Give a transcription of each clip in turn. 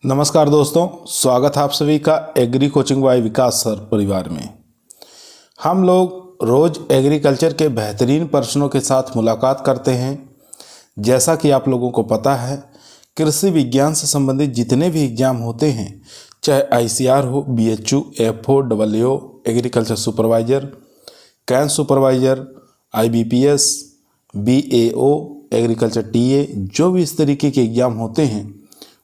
नमस्कार दोस्तों, स्वागत है आप सभी का एग्री कोचिंग बाय विकास सर परिवार में। हम लोग रोज़ एग्रीकल्चर के बेहतरीन प्रश्नों के साथ मुलाकात करते हैं। जैसा कि आप लोगों को पता है, कृषि विज्ञान से संबंधित जितने भी एग्ज़ाम होते हैं, चाहे ICR हो, BHU, FO, AAO, agriculture supervisor, can supervisor, IBPS, BAO, agriculture TA, जो भी इस तरीके के एग्ज़ाम होते हैं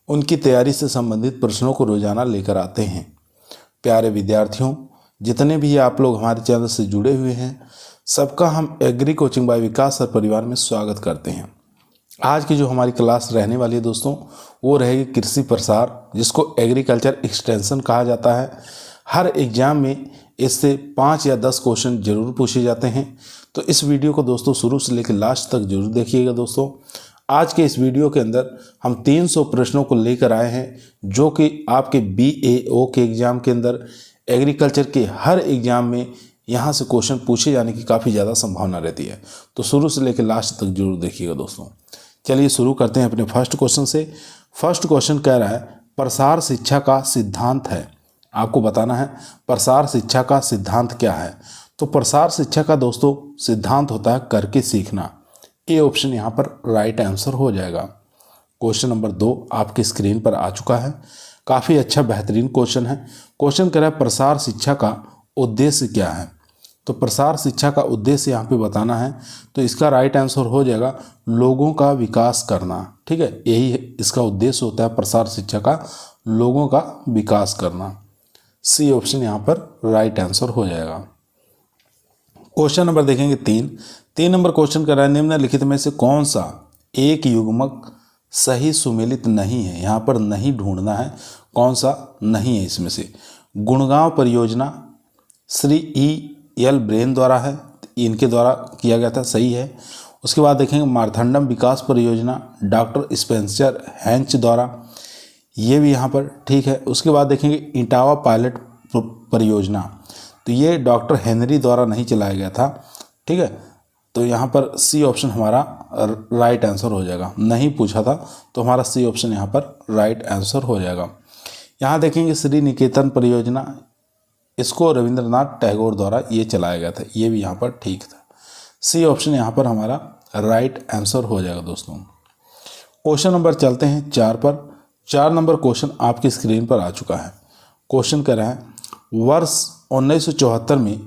उनकी तैयारी से संबंधित प्रश्नों को रोजाना लेकर आते हैं। प्यारे विद्यार्थियों, जितने भी आप लोग हमारे चैनल से जुड़े हुए हैं, सबका हम एग्री कोचिंग बाय विकास सर परिवार में स्वागत करते हैं। आज की जो हमारी क्लास रहने वाली है दोस्तों, वो रहेगी कृषि प्रसार, जिसको एग्रीकल्चर एक्सटेंशन कहा जाता है। हर एग्जाम में इससे 5 या 10 क्वेश्चन जरूर पूछे जाते हैं। तो इस वीडियो को दोस्तों शुरू से लेकर लास्ट तक जरूर देखिएगा। दोस्तों, आज के इस वीडियो के अंदर हम 300 प्रश्नों को लेकर आए हैं, जो कि आपके BAO के एग्ज़ाम के अंदर, एग्रीकल्चर के हर एग्ज़ाम में यहाँ से क्वेश्चन पूछे जाने की काफ़ी ज़्यादा संभावना रहती है। तो शुरू से लेकर लास्ट तक जरूर देखिएगा दोस्तों। चलिए शुरू करते हैं अपने फर्स्ट क्वेश्चन से। फर्स्ट क्वेश्चन कह रहा है, प्रसार शिक्षा का सिद्धांत है। आपको बताना है प्रसार शिक्षा का सिद्धांत क्या है। तो प्रसार शिक्षा का दोस्तों सिद्धांत होता है करके सीखना। ए ऑप्शन यहाँ पर राइट आंसर हो जाएगा। क्वेश्चन नंबर 2 आपकी स्क्रीन पर आ चुका है। काफ़ी अच्छा बेहतरीन क्वेश्चन है। क्वेश्चन कह रहा है, प्रसार शिक्षा का उद्देश्य क्या है। तो प्रसार शिक्षा का उद्देश्य यहाँ पे बताना है। तो इसका राइट आंसर हो जाएगा लोगों का विकास करना। ठीक है, यही इसका उद्देश्य होता है, प्रसार शिक्षा का लोगों का विकास करना। सी ऑप्शन यहाँ पर राइट आंसर हो जाएगा। क्वेश्चन नंबर देखेंगे 3 नंबर क्वेश्चन कर रहा है, निम्नलिखित में से कौन सा एक युग्मक सही सुमेलित नहीं है। यहाँ पर नहीं ढूंढना है, कौन सा नहीं है इसमें से। गुड़गांव परियोजना श्री EL ब्रेन द्वारा है, इनके द्वारा किया गया था, सही है। उसके बाद देखेंगे मारथंडम विकास परियोजना डॉक्टर स्पेंसर हैंच द्वारा, ये भी यहाँ पर ठीक है। उसके बाद देखेंगे इटावा पायलट परियोजना, तो ये डॉक्टर हेनरी द्वारा नहीं चलाया गया था। ठीक है, तो यहाँ पर सी ऑप्शन हमारा राइट आंसर हो जाएगा। नहीं पूछा था तो हमारा सी ऑप्शन यहाँ पर राइट आंसर हो जाएगा। यहाँ देखेंगे श्री निकेतन परियोजना, इसको रविंद्रनाथ टैगोर द्वारा ये चलाया गया था, ये भी यहाँ पर ठीक था। सी ऑप्शन यहाँ पर हमारा राइट आंसर हो जाएगा दोस्तों। क्वेश्चन नंबर चलते हैं 4 पर। 4 नंबर क्वेश्चन आपकी स्क्रीन पर आ चुका है। क्वेश्चन कर रहा है, वर्ष 1974 में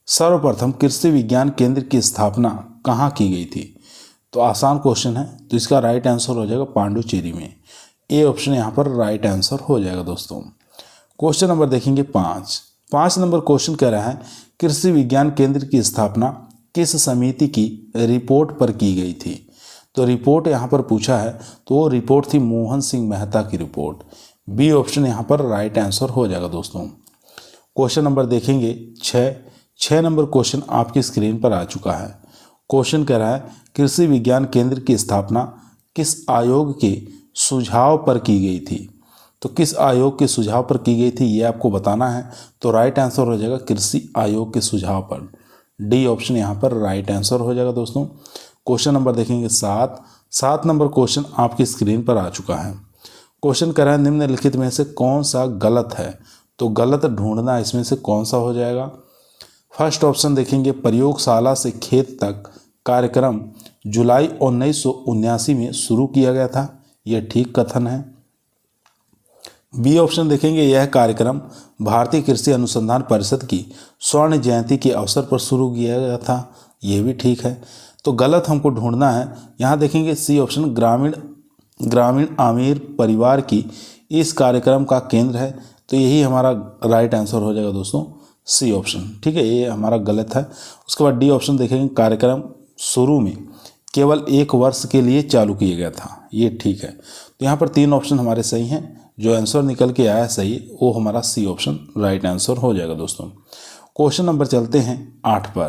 सर्वप्रथम कृषि विज्ञान केंद्र की स्थापना कहाँ की गई थी। तो आसान क्वेश्चन है, तो इसका राइट आंसर हो जाएगा पांडुचेरी में। ए ऑप्शन यहाँ पर राइट आंसर हो जाएगा दोस्तों। क्वेश्चन नंबर देखेंगे 5 नंबर क्वेश्चन कह रहा है, कृषि विज्ञान केंद्र की स्थापना किस समिति की रिपोर्ट पर की गई थी। तो रिपोर्ट यहाँ पर पूछा है, तो वो रिपोर्ट थी मोहन सिंह मेहता की रिपोर्ट। बी ऑप्शन यहाँ पर राइट आंसर हो जाएगा दोस्तों। क्वेश्चन नंबर देखेंगे 6 नंबर क्वेश्चन आपकी स्क्रीन पर आ चुका है। क्वेश्चन कह रहा है, कृषि विज्ञान केंद्र की स्थापना किस आयोग के सुझाव पर की गई थी। तो किस आयोग के सुझाव पर की गई थी ये आपको बताना है। तो राइट आंसर हो जाएगा कृषि आयोग के सुझाव पर। डी ऑप्शन यहाँ पर राइट आंसर हो जाएगा दोस्तों। क्वेश्चन नंबर देखेंगे 7 नंबर क्वेश्चन आपकी स्क्रीन पर आ चुका है। क्वेश्चन कह रहा है, निम्नलिखित में से कौन सा गलत है। तो गलत ढूंढना, इसमें से कौन सा हो जाएगा। फर्स्ट ऑप्शन देखेंगे, प्रयोगशाला से खेत तक कार्यक्रम जुलाई 1979 में शुरू किया गया था, यह ठीक कथन है। बी ऑप्शन देखेंगे, यह कार्यक्रम भारतीय कृषि अनुसंधान परिषद की स्वर्ण जयंती के अवसर पर शुरू किया गया था, यह भी ठीक है। तो गलत हमको ढूंढना है। यहाँ देखेंगे सी ऑप्शन, ग्रामीण आमिर परिवार की इस कार्यक्रम का केंद्र है, तो यही हमारा राइट आंसर हो जाएगा दोस्तों, सी ऑप्शन। ठीक है, ये हमारा गलत है। उसके बाद डी ऑप्शन देखेंगे, कार्यक्रम शुरू में केवल 1 वर्ष के लिए चालू किया गया था, ये ठीक है। तो यहाँ पर 3 ऑप्शन हमारे सही हैं। जो आंसर निकल के आया सही, वो हमारा सी ऑप्शन राइट आंसर हो जाएगा दोस्तों। क्वेश्चन नंबर चलते हैं 8 पर।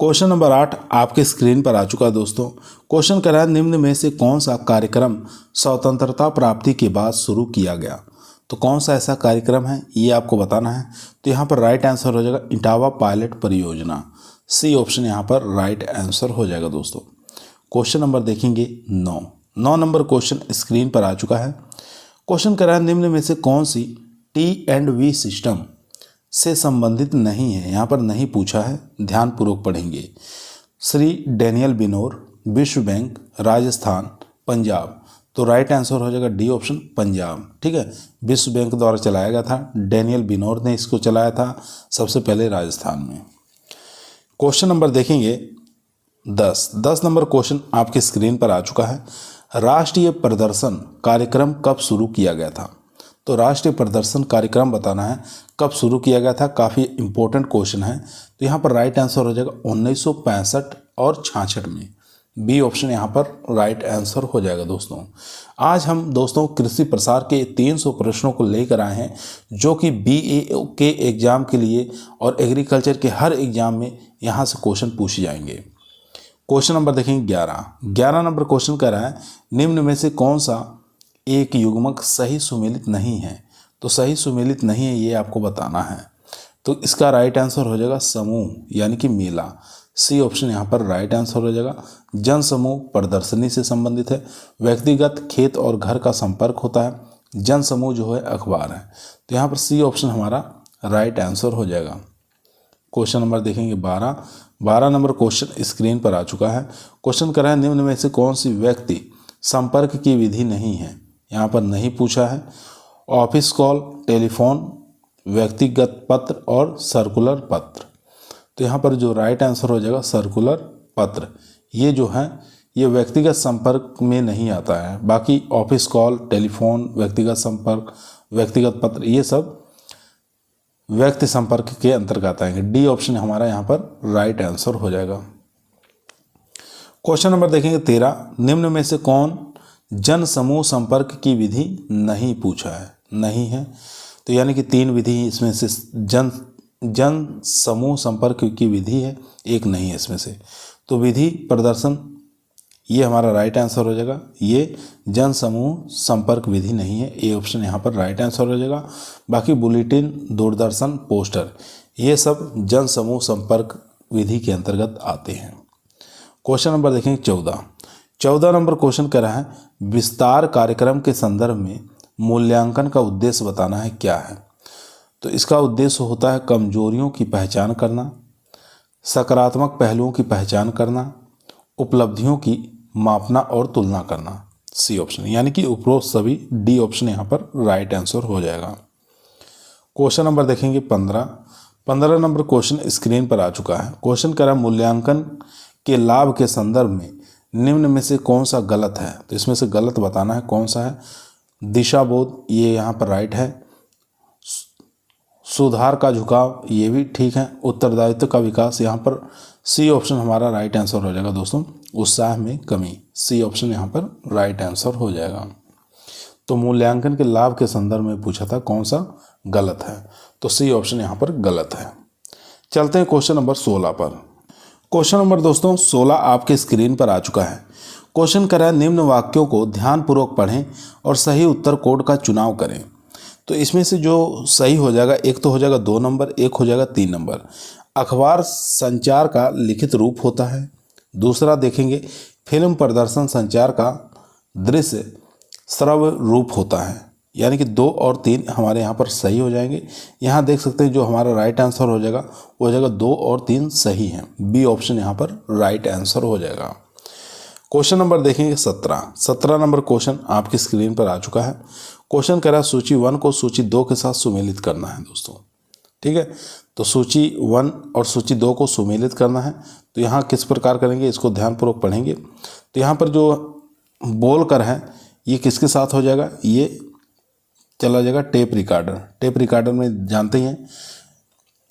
क्वेश्चन नंबर 8 आपके स्क्रीन पर आ चुका है दोस्तों। क्वेश्चन कह रहा है, निम्न में से कौन सा कार्यक्रम स्वतंत्रता प्राप्ति के बाद शुरू किया गया। तो कौन सा ऐसा कार्यक्रम है ये आपको बताना है। तो यहाँ पर राइट आंसर हो जाएगा इटावा पायलट परियोजना। सी ऑप्शन यहाँ पर राइट आंसर हो जाएगा दोस्तों। क्वेश्चन नंबर देखेंगे 9 नंबर क्वेश्चन स्क्रीन पर आ चुका है। क्वेश्चन करा है निम्न में से कौन सी T&V सिस्टम से संबंधित नहीं है। यहाँ पर नहीं पूछा है, ध्यानपूर्वक पढ़ेंगे। श्री डैनियल बिनोर, विश्व बैंक, राजस्थान, पंजाब। तो राइट आंसर हो जाएगा डी ऑप्शन, पंजाब। ठीक है, विश्व बैंक द्वारा चलाया गया था, डैनियल बिनोर ने इसको चलाया था सबसे पहले राजस्थान में। क्वेश्चन नंबर देखेंगे 10 नंबर क्वेश्चन आपके स्क्रीन पर आ चुका है। राष्ट्रीय प्रदर्शन कार्यक्रम कब शुरू किया गया था। तो राष्ट्रीय प्रदर्शन कार्यक्रम बताना है कब शुरू किया गया था, काफ़ी इंपॉर्टेंट क्वेश्चन है। तो यहाँ पर राइट आंसर हो जाएगा 1965 और 66 में। बी ऑप्शन यहाँ पर राइट आंसर हो जाएगा। दोस्तों आज हम दोस्तों कृषि प्रसार के 300 प्रश्नों को लेकर आए हैं, जो कि BA के एग्ज़ाम के लिए और एग्रीकल्चर के हर एग्ज़ाम में यहाँ से क्वेश्चन पूछे जाएंगे। क्वेश्चन नंबर देखेंगे 11 नंबर क्वेश्चन कह रहा है निम्न में से कौन सा एक युग्मक सही सुमेलित नहीं है। तो सही सुमेलित नहीं है ये आपको बताना है। तो इसका राइट आंसर हो जाएगा समूह यानी कि मेला। सी ऑप्शन यहाँ पर राइट आंसर हो जाएगा। जन समूह प्रदर्शनी से संबंधित है। व्यक्तिगत खेत और घर का संपर्क होता है। जन समूह जो है अखबार है। तो यहाँ पर सी ऑप्शन हमारा राइट आंसर हो जाएगा। क्वेश्चन नंबर देखेंगे 12 नंबर क्वेश्चन स्क्रीन पर आ चुका है। क्वेश्चन कर रहा है निम्न में से कौन सी व्यक्ति संपर्क की विधि नहीं है। यहाँ पर नहीं पूछा है। ऑफिस कॉल, टेलीफोन, व्यक्तिगत पत्र और सर्कुलर पत्र। तो यहाँ पर जो राइट आंसर हो जाएगा सर्कुलर पत्र। ये जो है ये व्यक्तिगत संपर्क में नहीं आता है। बाकी ऑफिस कॉल, टेलीफोन, व्यक्तिगत संपर्क, व्यक्तिगत पत्र ये सब व्यक्ति संपर्क के अंतर्गत आएंगे। डी ऑप्शन हमारा यहाँ पर राइट आंसर हो जाएगा। क्वेश्चन नंबर देखेंगे 13 निम्न में से कौन जन समूह संपर्क की विधि नहीं पूछा है। नहीं है तो यानी कि 3 विधि इसमें से जन समूह संपर्क की विधि है, एक नहीं है इसमें से। तो विधि प्रदर्शन ये हमारा राइट आंसर हो जाएगा। ये जन समूह संपर्क विधि नहीं है। ए ऑप्शन यहाँ पर राइट आंसर हो जाएगा। बाकी बुलेटिन, दूरदर्शन, पोस्टर ये सब जन समूह संपर्क विधि के अंतर्गत आते हैं। क्वेश्चन नंबर देखेंगे 14 नंबर क्वेश्चन कह रहा है विस्तार कार्यक्रम के संदर्भ में मूल्यांकन का उद्देश्य बताना है क्या है। तो इसका उद्देश्य होता है कमजोरियों की पहचान करना, सकारात्मक पहलुओं की पहचान करना, उपलब्धियों की मापना और तुलना करना। सी ऑप्शन यानी कि उपरोक्त सभी। डी ऑप्शन यहाँ पर राइट आंसर हो जाएगा। क्वेश्चन नंबर देखेंगे 15 नंबर क्वेश्चन स्क्रीन पर आ चुका है। क्वेश्चन कह रहा है मूल्यांकन के लाभ के संदर्भ में निम्न में से कौन सा गलत है। तो इसमें से गलत बताना है कौन सा है। दिशाबोध ये यहाँ पर राइट है। सुधार का झुकाव ये भी ठीक है। उत्तरदायित्व का विकास यहाँ पर सी ऑप्शन हमारा राइट आंसर हो जाएगा। दोस्तों उत्साह में कमी, सी ऑप्शन यहाँ पर राइट आंसर हो जाएगा। तो मूल्यांकन के लाभ के संदर्भ में पूछा था कौन सा गलत है, तो सी ऑप्शन यहाँ पर गलत है। चलते हैं क्वेश्चन नंबर 16 पर। क्वेश्चन नंबर दोस्तों 16 आपके स्क्रीन पर आ चुका है। क्वेश्चन कर रहा है निम्न वाक्यों को ध्यानपूर्वक पढ़ें और सही उत्तर कोड का चुनाव करें। तो इसमें से जो सही हो जाएगा, एक तो हो जाएगा 2 नंबर, एक हो जाएगा 3 नंबर। अखबार संचार का लिखित रूप होता है। दूसरा देखेंगे फिल्म प्रदर्शन संचार का दृश्य श्रव्य रूप होता है। यानी कि 2 और 3 हमारे यहाँ पर सही हो जाएंगे। यहाँ देख सकते हैं जो हमारा राइट आंसर हो जाएगा वो हो जाएगा 2 और 3 सही हैं। बी ऑप्शन यहाँ पर राइट आंसर हो जाएगा। क्वेश्चन नंबर देखेंगे 17 नंबर क्वेश्चन आपकी स्क्रीन पर आ चुका है। क्वेश्चन कह रहा है सूची 1 को सूची 2 के साथ सुमेलित करना है। दोस्तों ठीक है, तो सूची 1 और सूची 2 को सुमेलित करना है। तो यहाँ किस प्रकार करेंगे इसको ध्यानपूर्वक पढ़ेंगे। तो यहाँ पर जो बोलकर है ये किसके साथ हो जाएगा, ये चला जाएगा टेप रिकॉर्डर। टेप रिकॉर्डर में जानते हैं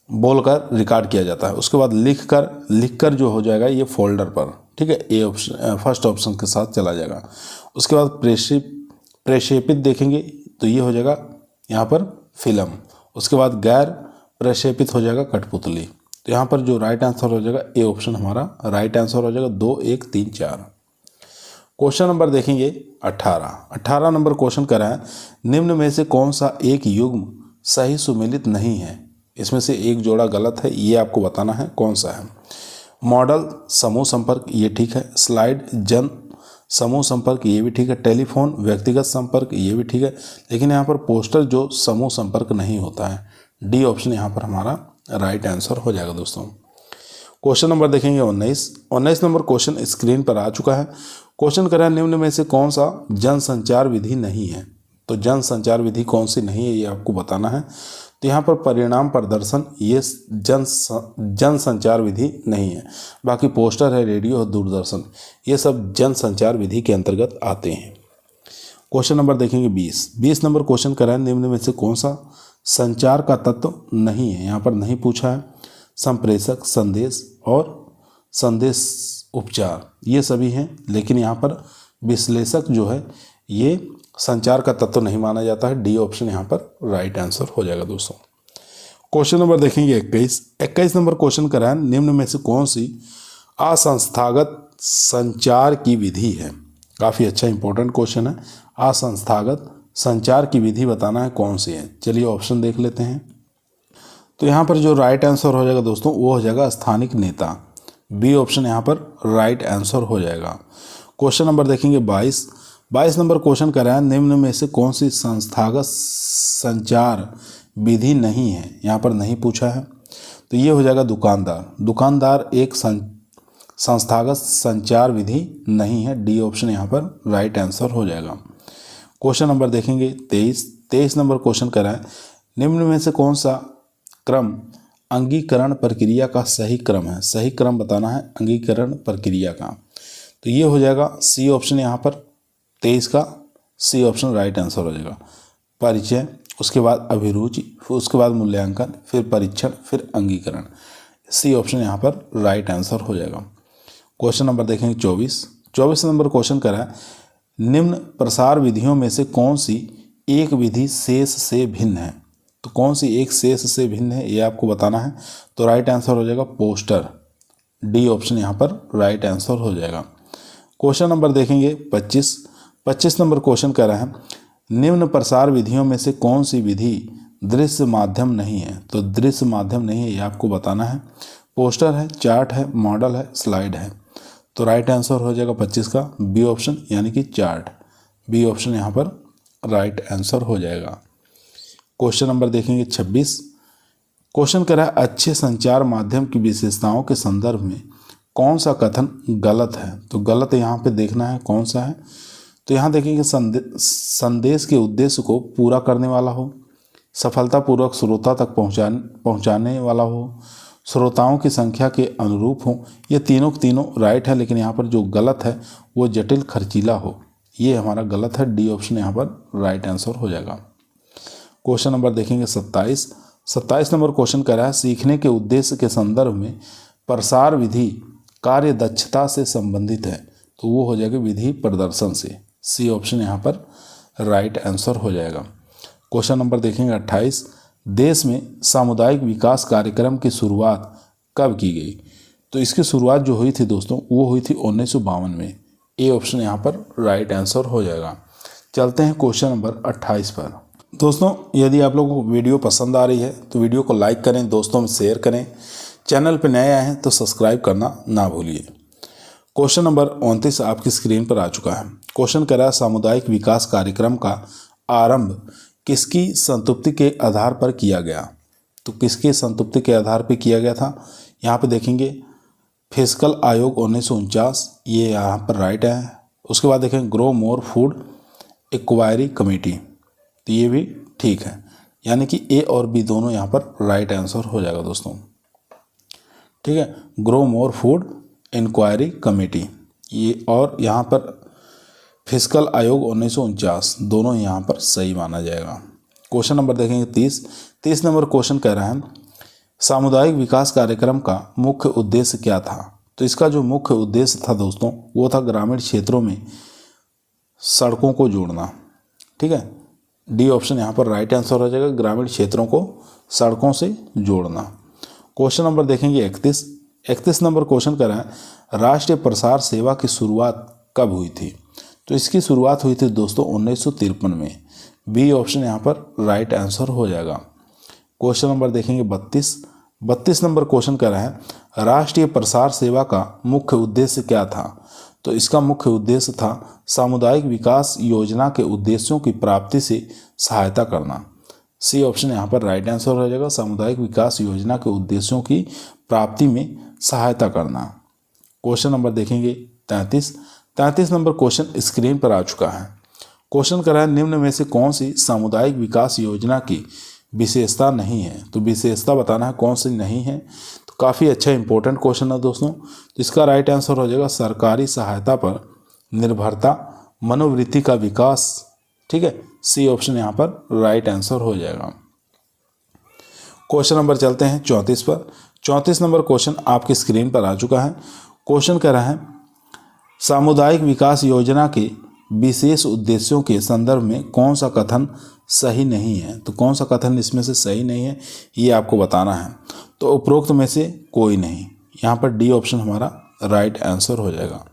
बोलकर रिकॉर्ड किया जाता है। उसके बाद लिखकर जो हो जाएगा ये फोल्डर पर। ठीक है, ए ऑप्शन फर्स्ट ऑप्शन के साथ चला जाएगा। उसके बाद प्रक्षेपित देखेंगे तो ये हो जाएगा यहाँ पर फिल्म। उसके बाद गैर प्रक्षेपित हो जाएगा कठपुतली। तो यहाँ पर जो राइट आंसर हो जाएगा ए ऑप्शन हमारा राइट आंसर हो जाएगा। 2, 1, 3, 4। क्वेश्चन नंबर देखेंगे 18 नंबर क्वेश्चन कर रहा है निम्न में से कौन सा एक युग्म सही सुमेलित नहीं है। इसमें से एक जोड़ा गलत है, ये आपको बताना है कौन सा है। मॉडल समूह संपर्क ये ठीक है। स्लाइड जन समूह संपर्क ये भी ठीक है, टेलीफोन व्यक्तिगत संपर्क ये भी ठीक है, लेकिन यहाँ पर पोस्टर जो समूह संपर्क नहीं होता है। डी ऑप्शन यहाँ पर हमारा राइट आंसर हो जाएगा दोस्तों। क्वेश्चन नंबर देखेंगे 19 नंबर क्वेश्चन स्क्रीन पर आ चुका है। क्वेश्चन करें निम्न में से कौन सा जनसंचार विधि नहीं है। तो जनसंचार विधि कौन सी नहीं है ये आपको बताना है। तो यहाँ पर परिणाम प्रदर्शन ये जनसंचार विधि नहीं है। बाकी पोस्टर है, रेडियो और दूरदर्शन ये सब जनसंचार विधि के अंतर्गत आते हैं। क्वेश्चन नंबर देखेंगे 20 नंबर क्वेश्चन करें निम्न में से कौन सा संचार का तत्व नहीं है। यहाँ पर नहीं पूछा है। संप्रेषक, संदेश और संदेश उपचार ये सभी हैं, लेकिन यहाँ पर विश्लेषक जो है ये संचार का तत्व नहीं माना जाता है। डी ऑप्शन यहाँ पर राइट आंसर हो जाएगा दोस्तों। क्वेश्चन नंबर देखेंगे 21 नंबर क्वेश्चन कराएं निम्न में से कौन सी असंस्थागत संचार की विधि है। काफ़ी अच्छा इंपॉर्टेंट क्वेश्चन है। असंस्थागत संचार की विधि बताना है कौन सी है। चलिए ऑप्शन देख लेते हैं। तो यहाँ पर जो राइट आंसर हो जाएगा दोस्तों वो हो जाएगा स्थानिक नेता। बी ऑप्शन यहाँ पर राइट आंसर हो जाएगा। क्वेश्चन नंबर देखेंगे 22 नंबर क्वेश्चन कराएं निम्न में से कौन सी संस्थागत संचार विधि नहीं है। यहाँ पर नहीं पूछा है, तो ये हो जाएगा दुकानदार एक संस्थागत संचार विधि नहीं है। डी ऑप्शन यहाँ पर राइट आंसर हो जाएगा। क्वेश्चन नंबर देखेंगे 23 नंबर क्वेश्चन कराएं निम्न में से कौन सा क्रम अंगीकरण प्रक्रिया का सही क्रम है। सही क्रम बताना है अंगीकरण प्रक्रिया का। तो ये हो जाएगा सी ऑप्शन यहाँ पर 23 का सी ऑप्शन राइट आंसर हो जाएगा। परिचय, उसके बाद अभिरुचि, फिर उसके बाद मूल्यांकन, फिर परीक्षण, फिर अंगीकरण। सी ऑप्शन यहाँ पर राइट आंसर हो जाएगा। क्वेश्चन नंबर देखेंगे 24 नंबर क्वेश्चन करा निम्न प्रसार विधियों में से कौन सी एक विधि शेष से भिन्न है। तो कौन सी एक शेष से भिन्न है ये आपको बताना है। तो राइट आंसर हो जाएगा पोस्टर। डी ऑप्शन यहाँ पर राइट आंसर हो जाएगा। क्वेश्चन नंबर देखेंगे 25 नंबर क्वेश्चन कह रहे हैं निम्न प्रसार विधियों में से कौन सी विधि दृश्य माध्यम नहीं है। तो दृश्य माध्यम नहीं है ये आपको बताना है। पोस्टर है, चार्ट है, मॉडल है, स्लाइड है। तो राइट आंसर हो जाएगा 25 का बी ऑप्शन यानी कि चार्ट। बी ऑप्शन यहाँ पर राइट आंसर हो जाएगा। क्वेश्चन नंबर देखेंगे 26। क्वेश्चन कह रहा है अच्छे संचार माध्यम की विशेषताओं के संदर्भ में कौन सा कथन गलत है। तो गलत यहाँ पे देखना है कौन सा है। तो यहाँ देखेंगे संदेश के उद्देश्य को पूरा करने वाला हो, सफलतापूर्वक श्रोता तक पहुँचाने वाला हो, श्रोताओं की संख्या के अनुरूप हो। ये तीनों राइट है, लेकिन यहाँ पर जो गलत है वो जटिल खर्चीला हो। ये हमारा गलत है। डी ऑप्शन यहाँ पर राइट आंसर हो जाएगा। क्वेश्चन नंबर देखेंगे 27 नंबर क्वेश्चन कह रहा है सीखने के उद्देश्य के संदर्भ में प्रसार विधि कार्य दक्षता से संबंधित है। तो वो हो जाएगा विधि प्रदर्शन से। सी ऑप्शन यहाँ पर राइट आंसर हो जाएगा। क्वेश्चन नंबर देखेंगे 28 देश में सामुदायिक विकास कार्यक्रम की शुरुआत कब की गई। तो इसकी शुरुआत जो हुई थी दोस्तों वो हुई थी 1952 में। ए ऑप्शन यहाँ पर राइट आंसर हो जाएगा। चलते हैं क्वेश्चन नंबर 28 पर। दोस्तों यदि आप लोगों को वीडियो पसंद आ रही है तो वीडियो को लाइक करें, दोस्तों में शेयर करें। चैनल पर नए आए हैं तो सब्सक्राइब करना ना भूलिए। क्वेश्चन नंबर 29 आपकी स्क्रीन पर आ चुका है। क्वेश्चन कह रहा है सामुदायिक विकास कार्यक्रम का आरंभ किसकी संतुप्ति के आधार पर किया गया। तो किसके संतुप्ति के आधार पर किया गया था। यहाँ पे देखेंगे फिस्कल आयोग 1949 ये यहाँ पर राइट है। उसके बाद देखेंगे grow more food acquiree committee, तो ये भी ठीक है, यानी कि ए और बी दोनों यहाँ पर राइट आंसर हो जाएगा दोस्तों। ठीक है, grow more food inquiry committee ये, और यहाँ पर फिस्कल आयोग 1949 दोनों यहाँ पर सही माना जाएगा। क्वेश्चन नंबर देखेंगे 30 नंबर क्वेश्चन कह रहा है सामुदायिक विकास कार्यक्रम का मुख्य उद्देश्य क्या था। तो इसका जो मुख्य उद्देश्य था दोस्तों वो था ग्रामीण क्षेत्रों में सड़कों को जोड़ना। ठीक है, डी ऑप्शन यहाँ पर राइट आंसर हो जाएगा, ग्रामीण क्षेत्रों को सड़कों से जोड़ना। क्वेश्चन नंबर देखेंगे 31 नंबर क्वेश्चन कर रहा है राष्ट्रीय प्रसार सेवा की शुरुआत कब हुई थी। तो इसकी शुरुआत हुई थी दोस्तों 1953 में। बी ऑप्शन यहाँ पर राइट आंसर हो जाएगा। क्वेश्चन नंबर देखेंगे 32 नंबर क्वेश्चन कर रहा है राष्ट्रीय प्रसार सेवा का मुख्य उद्देश्य क्या था। तो इसका मुख्य उद्देश्य था सामुदायिक विकास योजना के उद्देश्यों की प्राप्ति से सहायता करना। सी ऑप्शन यहाँ पर राइट आंसर हो जाएगा, सामुदायिक विकास योजना के उद्देश्यों की प्राप्ति में सहायता करना। क्वेश्चन नंबर देखेंगे 33 नंबर क्वेश्चन स्क्रीन पर आ चुका है। क्वेश्चन कर रहा है निम्न में से कौन सी सामुदायिक विकास योजना की विशेषता नहीं है। तो विशेषता बताना है कौन सी नहीं है। तो काफ़ी अच्छा इंपॉर्टेंट क्वेश्चन है दोस्तों, जिसका राइट आंसर हो जाएगा सरकारी सहायता पर निर्भरता मनोवृत्ति का विकास। ठीक है, सी ऑप्शन यहाँ पर राइट आंसर हो जाएगा। क्वेश्चन नंबर चलते हैं 34 पर। 34 नंबर क्वेश्चन आपकी स्क्रीन पर आ चुका है। क्वेश्चन कह रहा है सामुदायिक विकास योजना के विशेष उद्देश्यों के संदर्भ में कौन सा कथन सही नहीं है। तो कौन सा कथन इसमें से सही नहीं है ये आपको बताना है। तो उपरोक्त में से कोई नहीं, यहाँ पर डी ऑप्शन हमारा राइट आंसर हो जाएगा।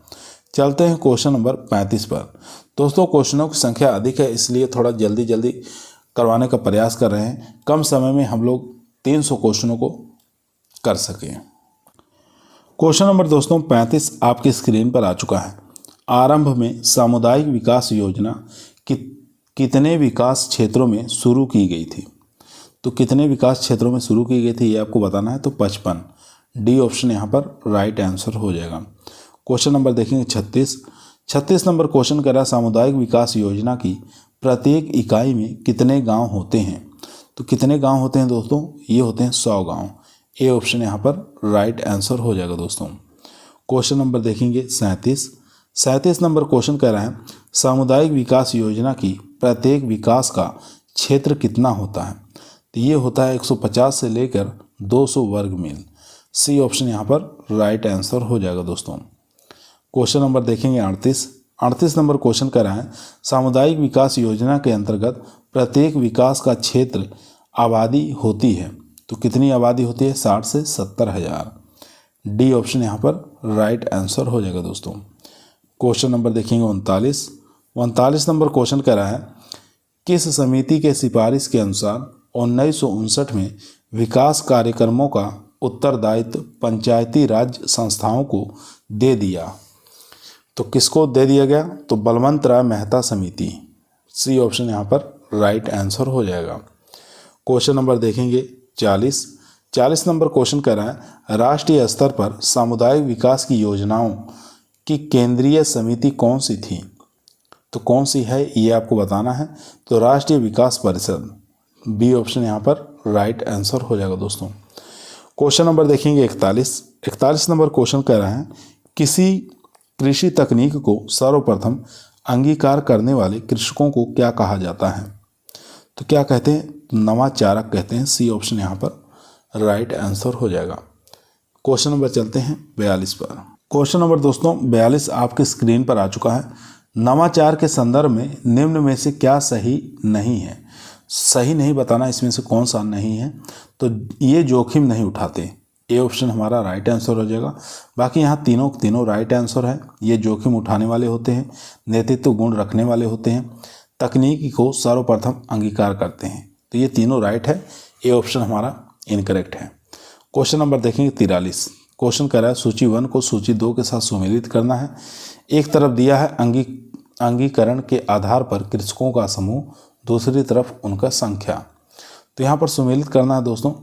चलते हैं क्वेश्चन नंबर 35 पर। दोस्तों क्वेश्चनों की संख्या अधिक है, इसलिए थोड़ा जल्दी जल्दी करवाने का प्रयास कर रहे हैं, कम समय में हम लोग 300 क्वेश्चनों को कर सकें। क्वेश्चन नंबर दोस्तों 35 आपकी स्क्रीन पर आ चुका है। आरंभ में सामुदायिक विकास योजना कितने विकास क्षेत्रों में शुरू की गई थी। तो कितने विकास क्षेत्रों में शुरू की गई थी ये आपको बताना है। तो 55, डी ऑप्शन यहाँ पर राइट आंसर हो जाएगा। क्वेश्चन नंबर देखेंगे 36 नंबर क्वेश्चन कर रहा है सामुदायिक विकास योजना की प्रत्येक इकाई में कितने गांव होते हैं। तो कितने गांव होते हैं दोस्तों, ये होते हैं 100 गांव। ए ऑप्शन यहाँ पर राइट आंसर हो जाएगा दोस्तों। क्वेश्चन नंबर देखेंगे 37 नंबर क्वेश्चन कह रहा है सामुदायिक विकास योजना की प्रत्येक विकास का क्षेत्र कितना होता है। तो ये होता है 150 से लेकर 200 वर्ग मील। सी ऑप्शन यहाँ पर राइट आंसर हो जाएगा दोस्तों। क्वेश्चन नंबर देखेंगे 38 नंबर क्वेश्चन कर रहा है सामुदायिक विकास योजना के अंतर्गत प्रत्येक विकास का क्षेत्र आबादी होती है। तो कितनी आबादी होती है, 60 से 70 हज़ार। डी ऑप्शन यहाँ पर राइट आंसर हो जाएगा दोस्तों। क्वेश्चन नंबर देखेंगे 39 नंबर क्वेश्चन कह रहा है किस समिति के सिफारिश के अनुसार 1959 में विकास कार्यक्रमों का उत्तरदायित्व पंचायती राज संस्थाओं को दे दिया। तो किसको दे दिया गया, तो बलवंत राय मेहता समिति। सी ऑप्शन यहाँ पर राइट आंसर हो जाएगा। क्वेश्चन नंबर देखेंगे 40 नंबर क्वेश्चन कह रहा है राष्ट्रीय स्तर पर सामुदायिक विकास की योजनाओं की केंद्रीय समिति कौन सी थी। तो कौन सी है ये आपको बताना है। तो राष्ट्रीय विकास परिषद, बी ऑप्शन यहाँ पर राइट आंसर हो जाएगा दोस्तों। क्वेश्चन नंबर देखेंगे 41 नंबर क्वेश्चन कह रहा है किसी कृषि तकनीक को सर्वप्रथम अंगीकार करने वाले कृषकों को क्या कहा जाता है। तो क्या कहते हैं, नवाचारक कहते हैं। सी ऑप्शन यहाँ पर राइट आंसर हो जाएगा। क्वेश्चन नंबर चलते हैं 42 पर। क्वेश्चन नंबर दोस्तों 42 आपके स्क्रीन पर आ चुका है। नवाचार के संदर्भ में निम्न में से क्या सही नहीं है। सही नहीं बताना इसमें से कौन सा नहीं है। तो ये जोखिम नहीं उठाते, ए ऑप्शन हमारा राइट आंसर हो जाएगा। बाकी यहाँ तीनों राइट आंसर है। ये जोखिम उठाने वाले होते हैं, नेतृत्व गुण रखने वाले होते हैं, तकनीकी को सर्वप्रथम अंगीकार करते हैं। तो ये तीनों राइट है, ए ऑप्शन हमारा इनकरेक्ट है। क्वेश्चन नंबर देखेंगे 43। क्वेश्चन कह रहा है सूची 1 को सूची 2 के साथ सुमेलित करना है। एक तरफ दिया है अंगीकरण के आधार पर कृषकों का समूह, दूसरी तरफ उनका संख्या। तो यहाँ पर सुमेलित करना है दोस्तों।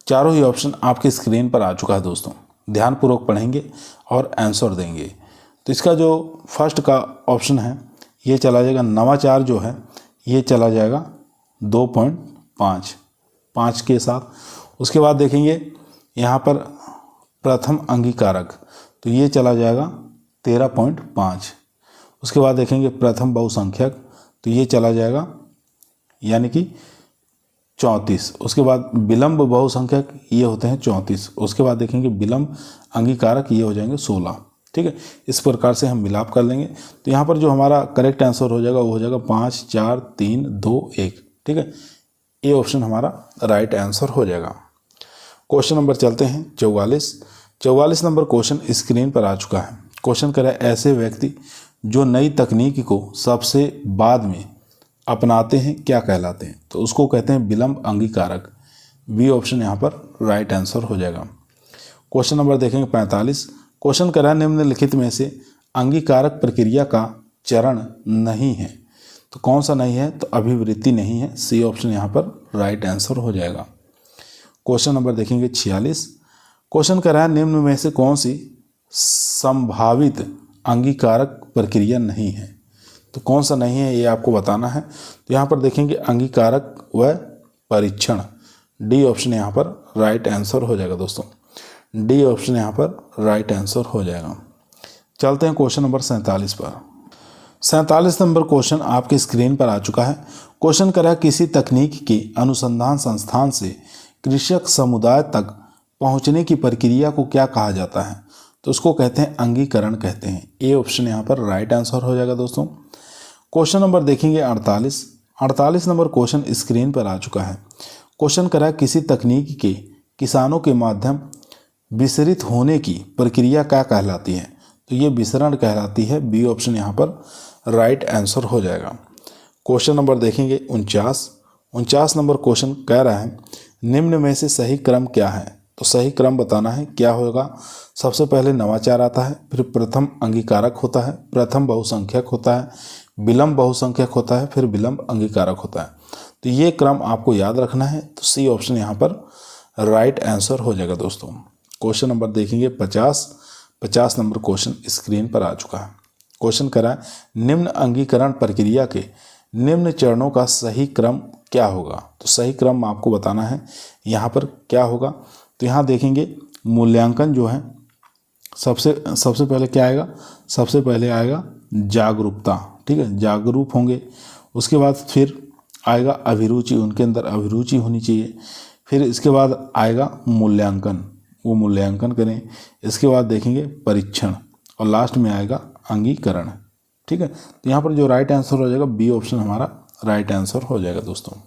चारों ही ऑप्शन आपके स्क्रीन पर आ चुका है दोस्तों, ध्यानपूर्वक पढ़ेंगे और आंसर देंगे। तो इसका जो फर्स्ट का ऑप्शन है ये चला जाएगा, नवाचार जो है ये चला जाएगा 2.5 के साथ। उसके बाद देखेंगे यहाँ पर प्रथम अंगीकारक, तो ये चला जाएगा 13.5। उसके बाद देखेंगे प्रथम बहुसंख्यक, तो ये चला जाएगा यानी कि 34। उसके बाद विलंब बहुसंख्यक ये होते हैं 34। उसके बाद देखेंगे विलंब अंगीकारक ये हो जाएंगे 16। ठीक है, इस प्रकार से हम मिलाप कर लेंगे। तो यहाँ पर जो हमारा करेक्ट आंसर हो जाएगा वो हो जाएगा 5 4 3 2 1। ठीक है, ए ऑप्शन हमारा राइट आंसर हो जाएगा। क्वेश्चन नंबर चलते हैं 44 नंबर क्वेश्चन स्क्रीन पर आ चुका है। क्वेश्चन कह रहा है ऐसे व्यक्ति जो नई तकनीक को सबसे बाद में अपनाते हैं क्या कहलाते हैं। तो उसको कहते हैं विलंब अंगीकारक, बी ऑप्शन यहाँ पर राइट आंसर हो जाएगा। क्वेश्चन नंबर देखेंगे 45। क्वेश्चन करा है निम्नलिखित में से अंगीकारक प्रक्रिया का चरण नहीं है, तो कौन सा नहीं है? तो अभिवृत्ति नहीं है। सी ऑप्शन यहाँ पर राइट आंसर हो जाएगा। क्वेश्चन नंबर देखेंगे 46। क्वेश्चन करा है निम्न में से कौन सी संभावित अंगीकारक प्रक्रिया नहीं है, तो कौन सा नहीं है ये आपको बताना है। तो यहाँ पर देखेंगे अंगीकारक व परीक्षण, डी ऑप्शन यहाँ पर राइट आंसर हो जाएगा दोस्तों। डी ऑप्शन यहाँ पर राइट आंसर हो जाएगा। चलते हैं क्वेश्चन नंबर 47 पर। 47 नंबर क्वेश्चन आपके स्क्रीन पर आ चुका है। क्वेश्चन करा किसी तकनीक के अनुसंधान संस्थान से कृषक समुदाय तक पहुंचने की प्रक्रिया को क्या कहा जाता है? तो उसको कहते हैं अंगीकरण कहते हैं। ए ऑप्शन यहाँ पर राइट आंसर हो जाएगा दोस्तों। क्वेश्चन नंबर देखेंगे 48। 48 नंबर क्वेश्चन स्क्रीन पर आ चुका है। क्वेश्चन करा किसी तकनीक के किसानों के माध्यम विसरित होने की प्रक्रिया क्या कहलाती है? तो ये विसरण कहलाती है। बी ऑप्शन यहाँ पर राइट आंसर हो जाएगा। क्वेश्चन नंबर देखेंगे 49। 49 नंबर क्वेश्चन कह रहा है निम्न में से सही क्रम क्या है? तो सही क्रम बताना है। क्या होगा? सबसे पहले नवाचार आता है, फिर प्रथम अंगीकारक होता है, प्रथम बहुसंख्यक होता है, विलंब बहुसंख्यक होता है, फिर विलंब अंगीकारक होता है। तो ये क्रम आपको याद रखना है। तो सी ऑप्शन यहाँ पर राइट आंसर हो जाएगा दोस्तों। क्वेश्चन नंबर देखेंगे 50। 50 नंबर क्वेश्चन स्क्रीन पर आ चुका है। क्वेश्चन करा है निम्न अंगीकरण प्रक्रिया के निम्न चरणों का सही क्रम क्या होगा? तो सही क्रम आपको बताना है। यहाँ पर क्या होगा? तो यहाँ देखेंगे मूल्यांकन जो है सबसे पहले क्या आएगा? सबसे पहले आएगा जागरूकता, ठीक है, जागरूक होंगे। उसके बाद फिर आएगा अभिरुचि, उनके अंदर अभिरुचि होनी चाहिए। फिर इसके बाद आएगा मूल्यांकन, वो मूल्यांकन करें। इसके बाद देखेंगे परीक्षण और लास्ट में आएगा अंगीकरण, ठीक है। तो यहाँ पर जो राइट आंसर हो जाएगा बी ऑप्शन हमारा राइट आंसर हो जाएगा दोस्तों।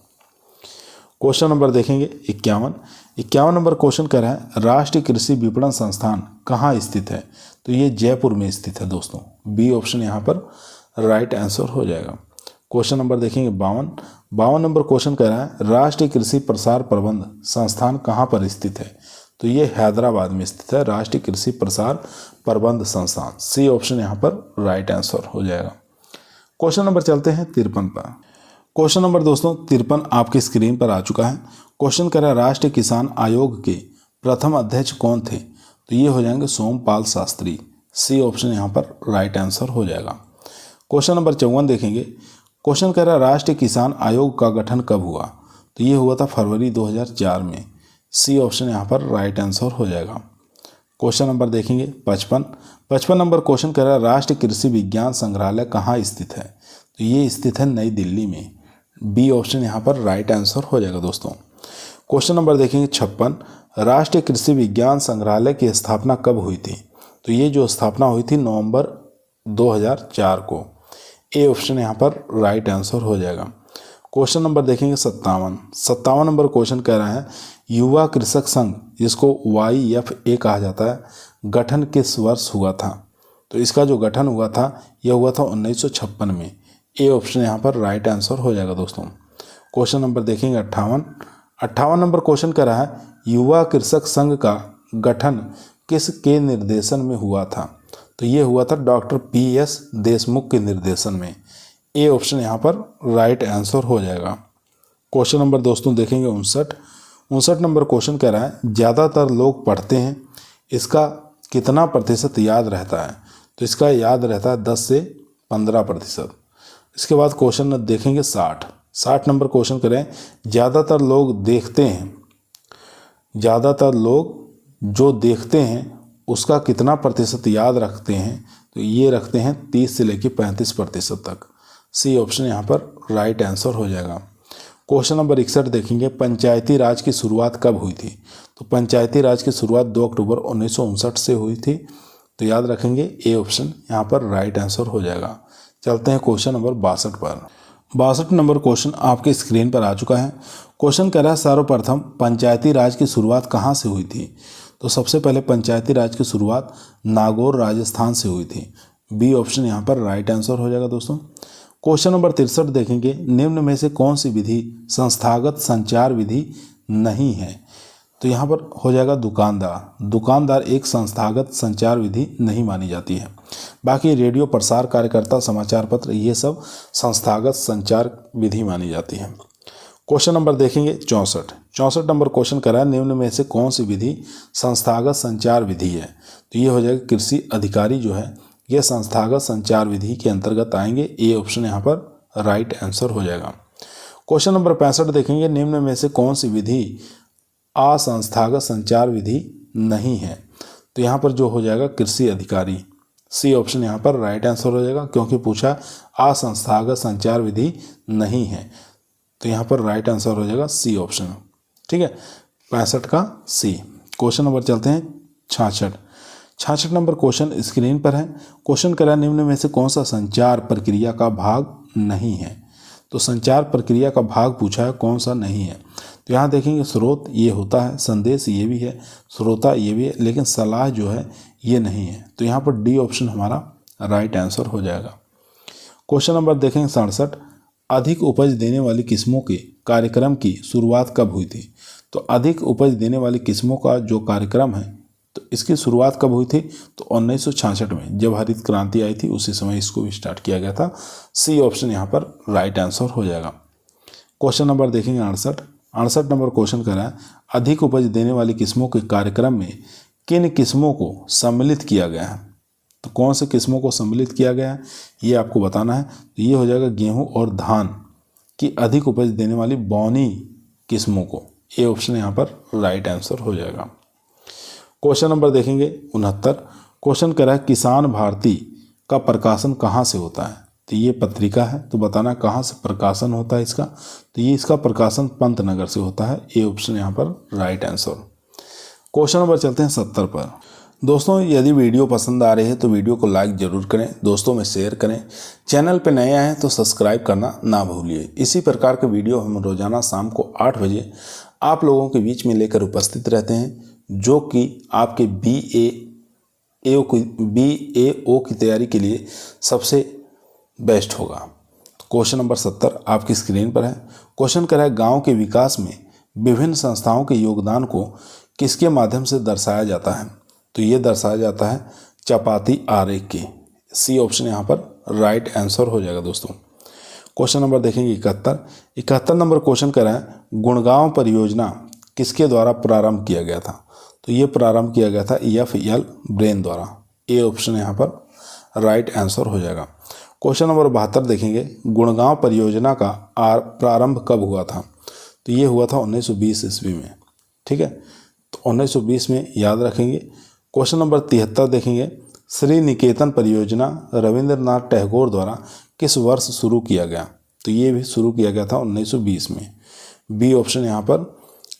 क्वेश्चन नंबर देखेंगे 51। 51 नंबर क्वेश्चन कर रहा है राष्ट्रीय कृषि विपणन संस्थान कहाँ स्थित है? तो ये जयपुर में स्थित है दोस्तों। बी ऑप्शन यहाँ पर राइट आंसर हो जाएगा। क्वेश्चन नंबर देखेंगे 52। 52 नंबर क्वेश्चन कह रहा है राष्ट्रीय कृषि प्रसार प्रबंध संस्थान कहाँ पर स्थित है? तो ये हैदराबाद में स्थित है, राष्ट्रीय कृषि प्रसार प्रबंध संस्थान। सी ऑप्शन यहाँ पर राइट आंसर हो जाएगा। क्वेश्चन नंबर चलते हैं 53 पर। क्वेश्चन नंबर दोस्तों 53 आपकी स्क्रीन पर आ चुका है। क्वेश्चन करा राष्ट्रीय किसान आयोग के प्रथम अध्यक्ष कौन थे? तो ये हो जाएंगे सोमपाल शास्त्री। सी ऑप्शन यहाँ पर राइट आंसर हो जाएगा। क्वेश्चन नंबर 54 देखेंगे। क्वेश्चन कह रहा है राष्ट्रीय किसान आयोग का गठन कब हुआ? तो ये हुआ था फरवरी 2004 में। सी ऑप्शन यहाँ पर राइट आंसर हो जाएगा। क्वेश्चन नंबर देखेंगे 55। 55 नंबर क्वेश्चन कह रहा है राष्ट्रीय कृषि विज्ञान संग्रहालय कहाँ स्थित है? तो ये स्थित है नई दिल्ली में। बी ऑप्शन यहाँ पर राइट आंसर हो जाएगा दोस्तों। क्वेश्चन नंबर देखेंगे 56। राष्ट्रीय कृषि विज्ञान संग्रहालय की स्थापना कब हुई थी? तो ये जो स्थापना हुई थी नवंबर 2004 को। ए ऑप्शन यहाँ पर राइट आंसर हो जाएगा। क्वेश्चन नंबर देखेंगे 57। 57 नंबर क्वेश्चन कह रहा है युवा कृषक संघ जिसको YFA कहा जाता है गठन किस वर्ष हुआ था? तो इसका जो गठन हुआ था यह हुआ था 1956 में। ए ऑप्शन यहाँ पर राइट आंसर हो जाएगा दोस्तों। क्वेश्चन नंबर देखेंगे 58। 58 नंबर क्वेश्चन कर रहा है युवा कृषक संघ का गठन किस के निर्देशन में हुआ था? तो ये हुआ था डॉक्टर PS देशमुख के निर्देशन में। ए ऑप्शन यहाँ पर राइट आंसर हो जाएगा। क्वेश्चन नंबर दोस्तों देखेंगे 59। 59 नंबर क्वेश्चन कह रहा है ज़्यादातर लोग पढ़ते हैं, इसका कितना प्रतिशत याद रहता है? तो इसका याद रहता है 10 से 15%। इसके बाद क्वेश्चन देखेंगे 60। 60 नंबर क्वेश्चन करें ज़्यादातर लोग देखते हैं, ज़्यादातर लोग जो देखते हैं उसका कितना प्रतिशत याद रखते हैं? तो ये रखते हैं 30 से लेकर 35% तक। सी ऑप्शन यहाँ पर राइट आंसर हो जाएगा। क्वेश्चन नंबर 61 देखेंगे पंचायती राज की शुरुआत कब हुई थी? तो पंचायती राज की शुरुआत 2 अक्टूबर 1959 से हुई थी। तो याद रखेंगे ए ऑप्शन यहाँ पर राइट आंसर हो जाएगा। चलते हैं क्वेश्चन नंबर 62 पर। 62 नंबर क्वेश्चन आपके स्क्रीन पर आ चुका है। क्वेश्चन कह रहा है सर्वप्रथम पंचायती राज की शुरुआत कहाँ से हुई थी? तो सबसे पहले पंचायती राज की शुरुआत नागौर राजस्थान से हुई थी। बी ऑप्शन यहाँ पर राइट आंसर हो जाएगा दोस्तों। क्वेश्चन नंबर 63 देखेंगे निम्न में से कौन सी विधि संस्थागत संचार विधि नहीं है? तो यहाँ पर हो जाएगा दुकानदार। दुकानदार एक संस्थागत संचार विधि नहीं मानी जाती है। बाकी रेडियो, प्रसार कार्यकर्ता, समाचार पत्र, ये सब संस्थागत संचार विधि मानी जाती है। क्वेश्चन नंबर देखेंगे 64 नंबर क्वेश्चन करा है, निम्न में से कौन सी विधि संस्थागत संचार विधि है? तो ये हो जाएगा कृषि अधिकारी जो है ये संस्थागत संचार विधि के अंतर्गत आएंगे। ए ऑप्शन यहाँ पर राइट आंसर हो जाएगा। क्वेश्चन नंबर 65 देखेंगे, निम्न में से कौन सी विधि असंस्थागत संचार विधि नहीं है? तो यहाँ पर जो हो जाएगा कृषि अधिकारी। सी ऑप्शन यहाँ पर राइट आंसर हो जाएगा, क्योंकि पूछा असंस्थागत संचार विधि नहीं है, तो यहाँ पर राइट आंसर हो जाएगा सी ऑप्शन। ठीक है, 65 का सी। क्वेश्चन नंबर चलते हैं 66 नंबर क्वेश्चन स्क्रीन पर है। क्वेश्चन करा, निम्न में से कौन सा संचार प्रक्रिया का भाग नहीं है? तो संचार प्रक्रिया का भाग पूछा है, कौन सा नहीं है? तो यहाँ देखेंगे स्रोत ये होता है, संदेश ये भी है, श्रोता ये भी है, लेकिन सलाह जो है ये नहीं है। तो यहाँ पर डी ऑप्शन हमारा राइट आंसर हो जाएगा। क्वेश्चन नंबर देखेंगे 67, अधिक उपज देने वाली किस्मों के कार्यक्रम की शुरुआत कब हुई थी? तो अधिक उपज देने वाली किस्मों का जो कार्यक्रम है तो इसकी शुरुआत कब हुई थी? तो 1966 में जब हरित क्रांति आई थी उसी समय इसको भी स्टार्ट किया गया था। सी ऑप्शन यहाँ पर राइट आंसर हो जाएगा। क्वेश्चन नंबर देखेंगे 68 नंबर क्वेश्चन करा है, अधिक उपज देने वाली किस्मों के कार्यक्रम में किन किस्मों को सम्मिलित किया गया है? तो कौन से किस्मों को सम्मिलित किया गया है ये आपको बताना है। तो ये हो जाएगा गेहूं और धान की अधिक उपज देने वाली बौनी किस्मों को। ए ऑप्शन यहाँ पर राइट आंसर हो जाएगा। क्वेश्चन नंबर देखेंगे 69, क्वेश्चन करा है, किसान भारती का प्रकाशन कहाँ से होता है? तो ये पत्रिका है, तो बताना कहाँ से प्रकाशन होता है इसका। तो ये इसका प्रकाशन पंतनगर से होता है। ए ऑप्शन यहाँ पर राइट आंसर। क्वेश्चन नंबर चलते हैं 70 पर। दोस्तों यदि वीडियो पसंद आ रही है तो वीडियो को लाइक ज़रूर करें, दोस्तों में शेयर करें, चैनल पर नए आए हैं तो सब्सक्राइब करना ना भूलिए। इसी प्रकार के वीडियो हम रोजाना शाम को 8 बजे आप लोगों के बीच में लेकर उपस्थित रहते हैं, जो कि आपके BAO की तैयारी के लिए सबसे बेस्ट होगा। क्वेश्चन नंबर 70 आपकी स्क्रीन पर है। क्वेश्चन करा है, गाँव के विकास में विभिन्न संस्थाओं के योगदान को किसके माध्यम से दर्शाया जाता है? तो ये दर्शाया जाता है चपाती आरेख के। सी ऑप्शन यहाँ पर राइट आंसर हो जाएगा दोस्तों। क्वेश्चन नंबर देखेंगे 71 नंबर क्वेश्चन करा है, गुड़गांव परियोजना किसके द्वारा प्रारंभ किया गया था? तो ये प्रारंभ किया गया था FL ब्रेन द्वारा। ए ऑप्शन यहाँ पर राइट आंसर हो जाएगा। क्वेश्चन नंबर 72 देखेंगे, गुड़गांव परियोजना का प्रारंभ कब हुआ था? तो ये हुआ था 1920 ईस्वी में। ठीक है, तो 1920 में याद रखेंगे। क्वेश्चन नंबर 73 देखेंगे, श्री निकेतन परियोजना रविंद्रनाथ टैगोर द्वारा किस वर्ष शुरू किया गया? तो ये भी शुरू किया गया था 1920 में। बी ऑप्शन यहाँ पर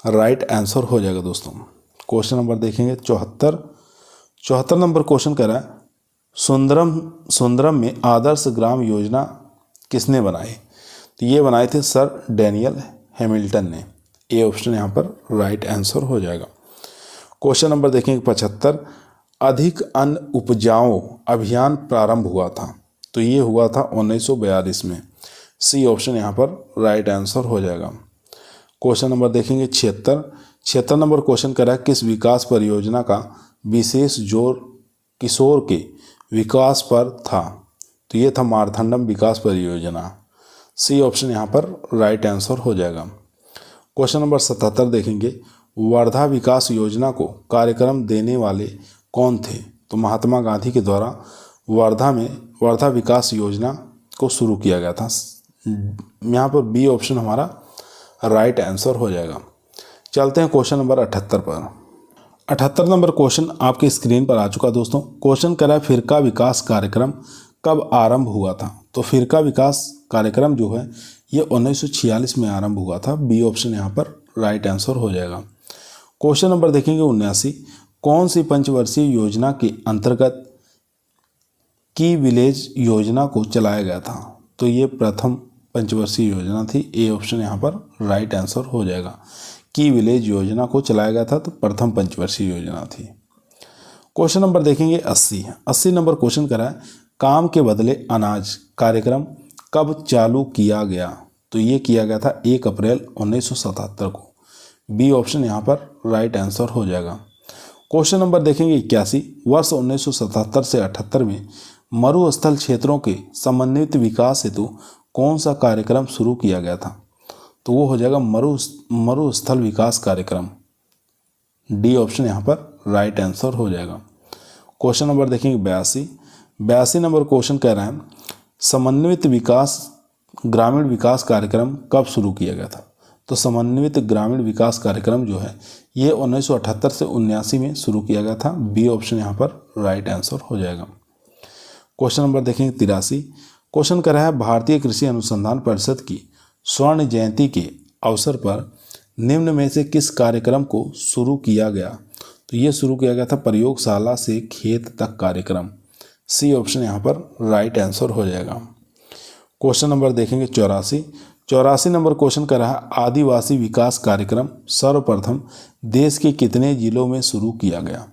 राइट आंसर हो जाएगा दोस्तों। क्वेश्चन नंबर देखेंगे 74 नंबर क्वेश्चन करा है, सुंदरम में आदर्श ग्राम योजना किसने बनाई? तो ये बनाए थे सर डैनियल हैमिल्टन ने। ए ऑप्शन यहाँ पर राइट आंसर हो जाएगा। क्वेश्चन नंबर देखेंगे 75, अधिक अन्न उपजाओ अभियान प्रारंभ हुआ था? तो ये हुआ था 1942 में। सी ऑप्शन यहाँ पर राइट आंसर हो जाएगा। क्वेश्चन नंबर देखेंगे 76 नंबर क्वेश्चन करा है, किस विकास परियोजना का विशेष जोर किशोर के विकास पर था? तो ये था मारथंडम विकास परियोजना। सी ऑप्शन यहाँ पर राइट आंसर हो जाएगा। क्वेश्चन नंबर 77 देखेंगे, वर्धा विकास योजना को कार्यक्रम देने वाले कौन थे? तो महात्मा गांधी के द्वारा वर्धा विकास योजना को शुरू किया गया था। यहाँ पर बी ऑप्शन हमारा राइट आंसर हो जाएगा। चलते हैं क्वेश्चन नंबर 78 पर। 78 नंबर क्वेश्चन आपके स्क्रीन पर आ चुका दोस्तों। क्वेश्चन करा है, फिरका विकास कार्यक्रम कब आरंभ हुआ था? तो फिरका विकास कार्यक्रम जो है ये 1946 में आरंभ हुआ था। बी ऑप्शन यहाँ पर राइट आंसर हो जाएगा। क्वेश्चन नंबर देखेंगे 79, कौन सी पंचवर्षीय योजना के अंतर्गत की विलेज योजना को चलाया गया था? तो ये प्रथम पंचवर्षीय योजना थी। ए ऑप्शन यहाँ पर राइट आंसर हो जाएगा। की विलेज योजना को चलाया गया था तो प्रथम पंचवर्षीय योजना थी। क्वेश्चन नंबर देखेंगे 80 नंबर क्वेश्चन करा है, काम के बदले अनाज कार्यक्रम कब चालू किया गया? तो ये किया गया था 1 अप्रैल 1977 को। बी ऑप्शन यहाँ पर राइट आंसर हो जाएगा। क्वेश्चन नंबर देखेंगे 81। वर्ष 1977 से 78 में मरुस्थल क्षेत्रों के समन्वित विकास हेतु कौन सा कार्यक्रम शुरू किया गया था? तो वो हो जाएगा मरुस्थल विकास कार्यक्रम। डी ऑप्शन यहाँ पर राइट आंसर हो जाएगा। क्वेश्चन नंबर देखेंगे 82 नंबर क्वेश्चन कह रहा है समन्वित विकास ग्रामीण विकास कार्यक्रम कब शुरू किया गया था? तो समन्वित ग्रामीण विकास कार्यक्रम जो है ये 1978 से 79 में शुरू किया गया था। बी ऑप्शन यहाँ पर राइट आंसर हो जाएगा। क्वेश्चन नंबर देखेंगे 83। क्वेश्चन कर रहा है भारतीय कृषि अनुसंधान परिषद की स्वर्ण जयंती के अवसर पर निम्न में से किस कार्यक्रम को शुरू किया गया? तो ये शुरू किया गया था प्रयोगशाला से खेत तक कार्यक्रम। सी ऑप्शन यहाँ पर राइट आंसर हो जाएगा। क्वेश्चन नंबर देखेंगे 84 नंबर क्वेश्चन कर रहा है आदिवासी विकास कार्यक्रम सर्वप्रथम देश के कितने जिलों में शुरू किया गया?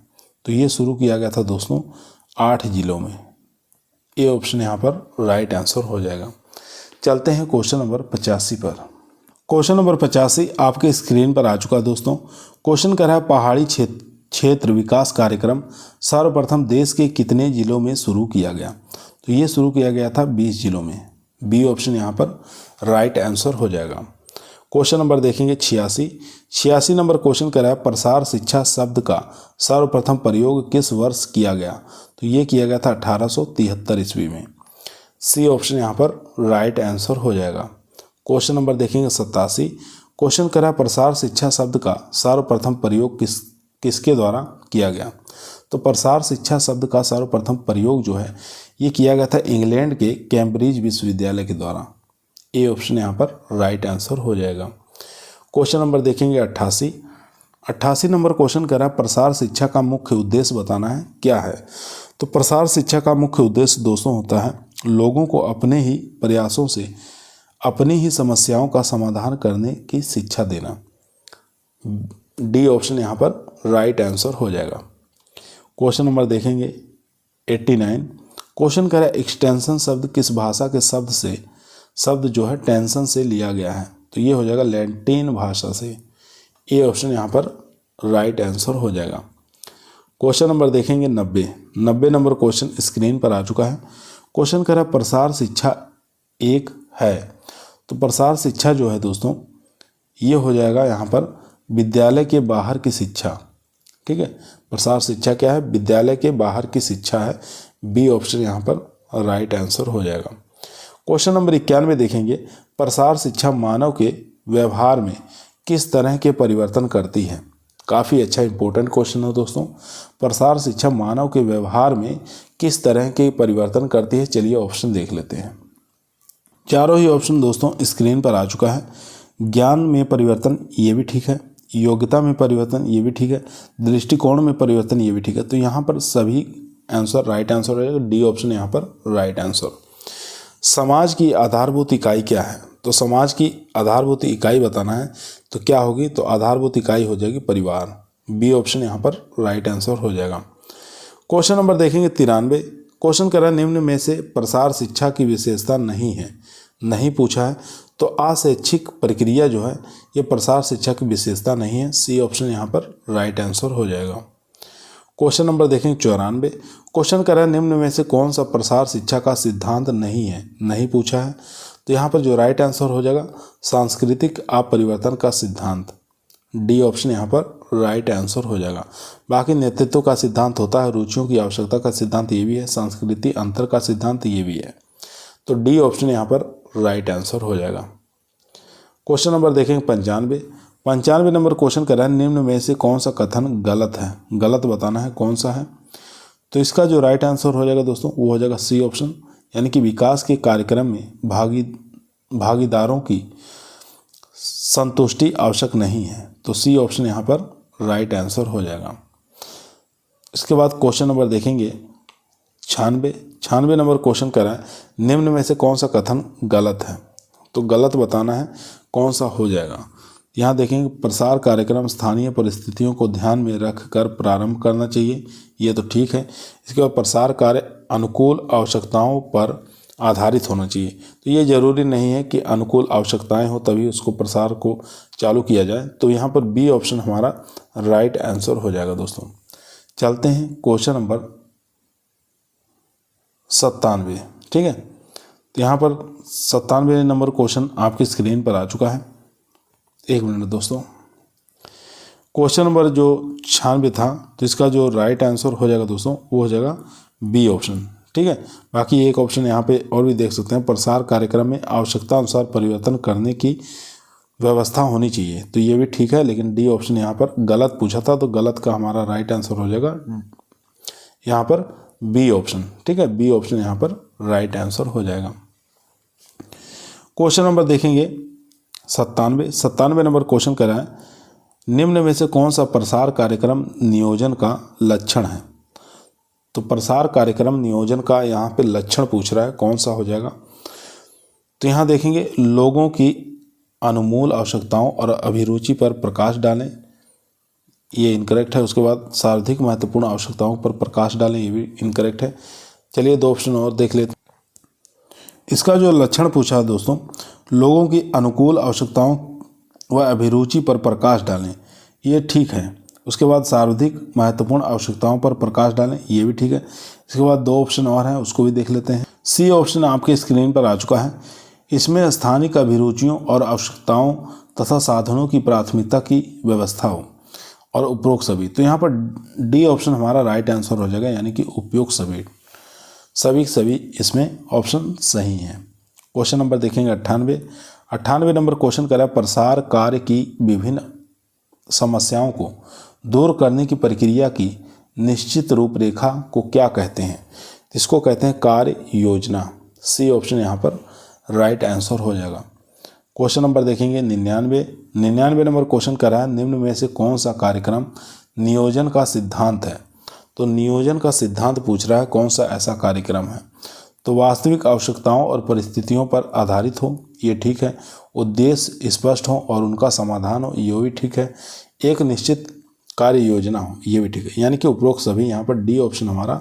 तो ये शुरू किया गया था दोस्तों 8 जिलों में। ए ऑप्शन यहाँ पर राइट आंसर हो जाएगा। चलते हैं क्वेश्चन नंबर 85 पर। क्वेश्चन नंबर 85 आपके स्क्रीन पर आ चुका है दोस्तों। क्वेश्चन कर रहा है पहाड़ी क्षेत्र विकास कार्यक्रम सर्वप्रथम देश के कितने जिलों में शुरू किया गया? तो ये शुरू किया गया था 20 जिलों में। बी ऑप्शन यहाँ पर राइट आंसर हो जाएगा। क्वेश्चन नंबर देखेंगे 86 नंबर क्वेश्चन कर रहा है प्रसार शिक्षा शब्द का सर्वप्रथम प्रयोग किस वर्ष किया गया? तो ये किया गया था 1873 ईस्वी में। सी ऑप्शन यहाँ पर राइट आंसर हो जाएगा। क्वेश्चन नंबर देखेंगे 87। क्वेश्चन कर रहा है प्रसार शिक्षा शब्द का सर्वप्रथम प्रयोग किसके द्वारा किया गया? तो प्रसार शिक्षा शब्द का सर्वप्रथम प्रयोग जो है ये किया गया था इंग्लैंड के कैम्ब्रिज विश्वविद्यालय के द्वारा। ए ऑप्शन यहाँ पर राइट आंसर हो जाएगा। क्वेश्चन नंबर देखेंगे 88 नंबर क्वेश्चन कर रहा है प्रसार शिक्षा का मुख्य उद्देश्य बताना है क्या है? तो प्रसार शिक्षा का मुख्य उद्देश्य दोस्तों होता है लोगों को अपने ही प्रयासों से अपनी ही समस्याओं का समाधान करने की शिक्षा देना। डी ऑप्शन यहाँ पर राइट आंसर हो जाएगा। क्वेश्चन नंबर देखेंगे 89। क्वेश्चन कर रहा है एक्सटेंशन शब्द किस भाषा के शब्द जो है टेंशन से लिया गया है? तो ये हो जाएगा लैटिन भाषा से। ए ऑप्शन यहाँ पर राइट आंसर हो जाएगा। क्वेश्चन नंबर देखेंगे 90 नंबर क्वेश्चन स्क्रीन पर आ चुका है। क्वेश्चन कर रहा है प्रसार शिक्षा एक है। तो प्रसार शिक्षा जो है दोस्तों ये हो जाएगा यहाँ पर विद्यालय के बाहर की शिक्षा। ठीक है, प्रसार शिक्षा क्या है? विद्यालय के बाहर की शिक्षा है। बी ऑप्शन यहाँ पर राइट आंसर हो जाएगा। क्वेश्चन नंबर 91 देखेंगे प्रसार शिक्षा मानव के व्यवहार में किस तरह के परिवर्तन करती है? काफ़ी अच्छा इंपॉर्टेंट क्वेश्चन है दोस्तों। प्रसार शिक्षा मानव के व्यवहार में किस तरह के परिवर्तन करती है? चलिए ऑप्शन देख लेते हैं। चारों ही ऑप्शन दोस्तों स्क्रीन पर आ चुका है। ज्ञान में परिवर्तन ये भी ठीक है, योग्यता में परिवर्तन ये भी ठीक है, दृष्टिकोण में परिवर्तन ये भी ठीक है। तो यहाँ पर सभी आंसर राइट आंसर रहेगा। डी ऑप्शन यहाँ पर राइट आंसर। समाज की आधारभूत इकाई क्या है? तो समाज की आधारभूत इकाई बताना है तो क्या होगी? तो आधारभूत इकाई हो जाएगी परिवार। बी ऑप्शन यहाँ पर राइट आंसर हो जाएगा। क्वेश्चन नंबर देखेंगे 93। क्वेश्चन कर रहा है निम्न में से प्रसार शिक्षा की विशेषता नहीं पूछा है। तो अशैक्षिक प्रक्रिया जो है ये प्रसार शिक्षा की विशेषता नहीं है। सी ऑप्शन यहाँ पर राइट आंसर हो जाएगा। क्वेश्चन नंबर देखेंगे 94। क्वेश्चन कर रहा है निम्न में से कौन सा प्रसार शिक्षा का सिद्धांत नहीं पूछा है। तो यहाँ पर जो राइट आंसर हो जाएगा सांस्कृतिक अपरिवर्तन का सिद्धांत। डी ऑप्शन यहाँ पर राइट आंसर हो जाएगा। बाकी नेतृत्व का सिद्धांत होता है, रुचियों की आवश्यकता का सिद्धांत ये भी है, संस्कृति अंतर का सिद्धांत ये भी है। तो डी ऑप्शन यहाँ पर राइट आंसर हो जाएगा। क्वेश्चन नंबर देखेंगे 95 नंबर क्वेश्चन कर रहा है निम्न में से कौन सा कथन गलत है? गलत बताना है कौन सा है। तो इसका जो राइट आंसर हो जाएगा दोस्तों वो हो जाएगा सी ऑप्शन, यानी कि विकास के कार्यक्रम में भागीदारों की संतुष्टि आवश्यक नहीं है। तो सी ऑप्शन यहाँ पर राइट आंसर हो जाएगा। इसके बाद क्वेश्चन नंबर देखेंगे 96 नंबर क्वेश्चन कर रहा है निम्न में से कौन सा कथन गलत है? तो गलत बताना है कौन सा हो जाएगा। यहाँ देखेंगे प्रसार कार्यक्रम स्थानीय परिस्थितियों को ध्यान में रखकर प्रारंभ करना चाहिए, ये तो ठीक है। इसके बाद प्रसार कार्य अनुकूल आवश्यकताओं पर आधारित होना चाहिए। तो ये ज़रूरी नहीं है कि अनुकूल आवश्यकताएं हो तभी उसको प्रसार को चालू किया जाए। तो यहाँ पर बी ऑप्शन हमारा राइट आंसर हो जाएगा दोस्तों। चलते हैं क्वेश्चन नंबर 97। ठीक है, तो यहाँ पर 97 नंबर क्वेश्चन आपकी स्क्रीन पर आ चुका है। एक मिनट दोस्तों, क्वेश्चन नंबर जो 96 था, तो इसका जो राइट आंसर हो जाएगा दोस्तों वो हो जाएगा बी ऑप्शन। ठीक है, बाकी एक ऑप्शन यहाँ पे और भी देख सकते हैं, प्रसार कार्यक्रम में आवश्यकता अनुसार परिवर्तन करने की व्यवस्था होनी चाहिए। तो ये भी ठीक है, लेकिन डी ऑप्शन यहाँ पर गलत पूछा था, तो गलत का हमारा राइट आंसर हो जाएगा यहाँ पर बी ऑप्शन। ठीक है, बी ऑप्शन यहाँ पर राइट आंसर हो जाएगा। क्वेश्चन नंबर देखेंगे 97 नंबर क्वेश्चन कर रहा है, निम्न में से कौन सा प्रसार कार्यक्रम नियोजन का लक्षण है। तो प्रसार कार्यक्रम नियोजन का यहाँ पे लक्षण पूछ रहा है, कौन सा हो जाएगा। तो यहाँ देखेंगे लोगों की अनुमूल आवश्यकताओं और अभिरुचि पर प्रकाश डालें, ये इनकरेक्ट है। उसके बाद सर्वाधिक महत्वपूर्ण आवश्यकताओं पर प्रकाश डालें, ये भी इनकरेक्ट है। चलिए 2 ऑप्शन और देख लेते हैं। इसका जो लक्षण पूछा है दोस्तों, लोगों की अनुकूल आवश्यकताओं व अभिरुचि पर प्रकाश डालें, ये ठीक है। उसके बाद सर्वाधिक महत्वपूर्ण आवश्यकताओं पर प्रकाश डालें, ये भी ठीक है। इसके बाद 2 ऑप्शन और हैं, उसको भी देख लेते हैं। सी ऑप्शन आपके स्क्रीन पर आ चुका है, इसमें स्थानिक अभिरुचियों और आवश्यकताओं तथा साधनों की प्राथमिकता की व्यवस्था हो और उपरोक्त सभी। तो यहाँ पर डी ऑप्शन हमारा राइट आंसर हो जाएगा, यानी कि उपयुक्त सभी इसमें ऑप्शन सही हैं। क्वेश्चन नंबर देखेंगे 98 नंबर क्वेश्चन कर रहा है, प्रसार कार्य की विभिन्न समस्याओं को दूर करने की प्रक्रिया की निश्चित रूपरेखा को क्या कहते हैं। इसको कहते हैं कार्य योजना। सी ऑप्शन यहाँ पर राइट आंसर हो जाएगा। क्वेश्चन नंबर देखेंगे 99 नंबर क्वेश्चन कर रहा है, निम्न में से कौन सा कार्यक्रम नियोजन का सिद्धांत है। तो नियोजन का सिद्धांत पूछ रहा है, कौन सा ऐसा कार्यक्रम है। तो वास्तविक आवश्यकताओं और परिस्थितियों पर आधारित हो, ये ठीक है। उद्देश्य स्पष्ट हो और उनका समाधान हो, ये भी ठीक है। एक निश्चित कार्य योजना हो, ये भी ठीक है। यानी कि उपरोक्त सभी, यहाँ पर डी ऑप्शन हमारा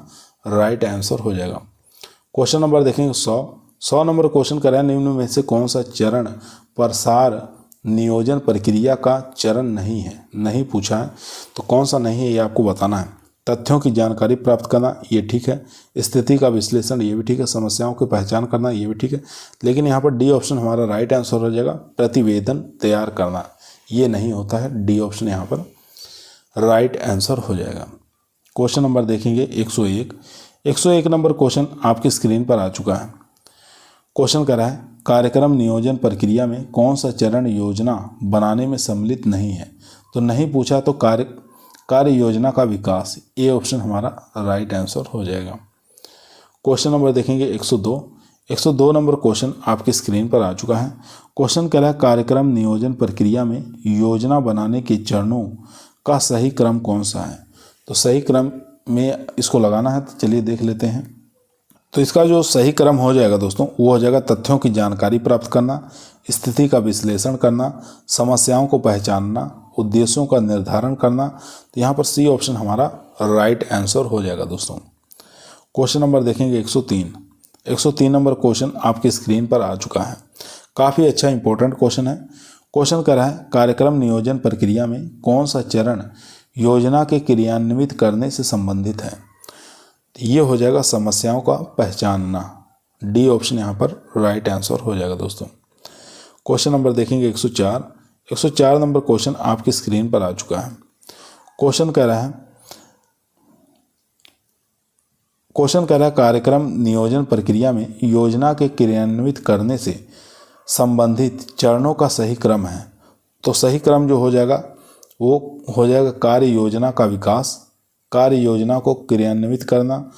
राइट आंसर हो जाएगा। क्वेश्चन नंबर देखेंगे 100 नंबर क्वेश्चन कर रहा है, निम्न में से कौन सा चरण प्रसार नियोजन प्रक्रिया का चरण नहीं पूछा है। तो कौन सा नहीं है ये आपको बताना है। तथ्यों की जानकारी प्राप्त करना, ये ठीक है। स्थिति का विश्लेषण, ये भी ठीक है। समस्याओं की पहचान करना, ये भी ठीक है। लेकिन यहाँ पर डी ऑप्शन हमारा राइट आंसर हो जाएगा, प्रतिवेदन तैयार करना, ये नहीं होता है। डी ऑप्शन यहाँ पर राइट आंसर हो जाएगा। क्वेश्चन नंबर देखेंगे 101 नंबर क्वेश्चन आपकी स्क्रीन पर आ चुका है। क्वेश्चन कर रहा है, कार्यक्रम नियोजन प्रक्रिया में कौन सा चरण योजना बनाने में सम्मिलित नहीं है। तो नहीं पूछा, तो कार्य योजना का विकास, ए ऑप्शन हमारा राइट आंसर हो जाएगा। क्वेश्चन नंबर देखेंगे 102 नंबर क्वेश्चन आपकी स्क्रीन पर आ चुका है। क्वेश्चन कह रहा है, कार्यक्रम नियोजन प्रक्रिया में योजना बनाने के चरणों का सही क्रम कौन सा है। तो सही क्रम में इसको लगाना है, तो चलिए देख लेते हैं। तो इसका जो सही क्रम हो जाएगा दोस्तों, वो हो जाएगा तथ्यों की जानकारी प्राप्त करना, स्थिति का विश्लेषण करना, समस्याओं को पहचानना, उद्देश्यों का निर्धारण करना। तो यहाँ पर सी ऑप्शन हमारा राइट आंसर हो जाएगा दोस्तों। क्वेश्चन नंबर देखेंगे 103 नंबर क्वेश्चन आपकी स्क्रीन पर आ चुका है। काफ़ी अच्छा इंपॉर्टेंट क्वेश्चन है। क्वेश्चन कर रहा है, कार्यक्रम नियोजन प्रक्रिया में कौन सा चरण योजना के क्रियान्वित करने से संबंधित है। ये हो जाएगा समस्याओं का पहचानना। डी ऑप्शन यहाँ पर राइट आंसर हो जाएगा दोस्तों। क्वेश्चन नंबर देखेंगे 104 नंबर क्वेश्चन आपकी स्क्रीन पर आ चुका है। क्वेश्चन कह रहा है कार्यक्रम नियोजन प्रक्रिया में योजना के क्रियान्वित करने से संबंधित चरणों का सही क्रम है। तो सही क्रम जो हो जाएगा वो हो जाएगा कार्य योजना का विकास, कार्य योजना को क्रियान्वित करना,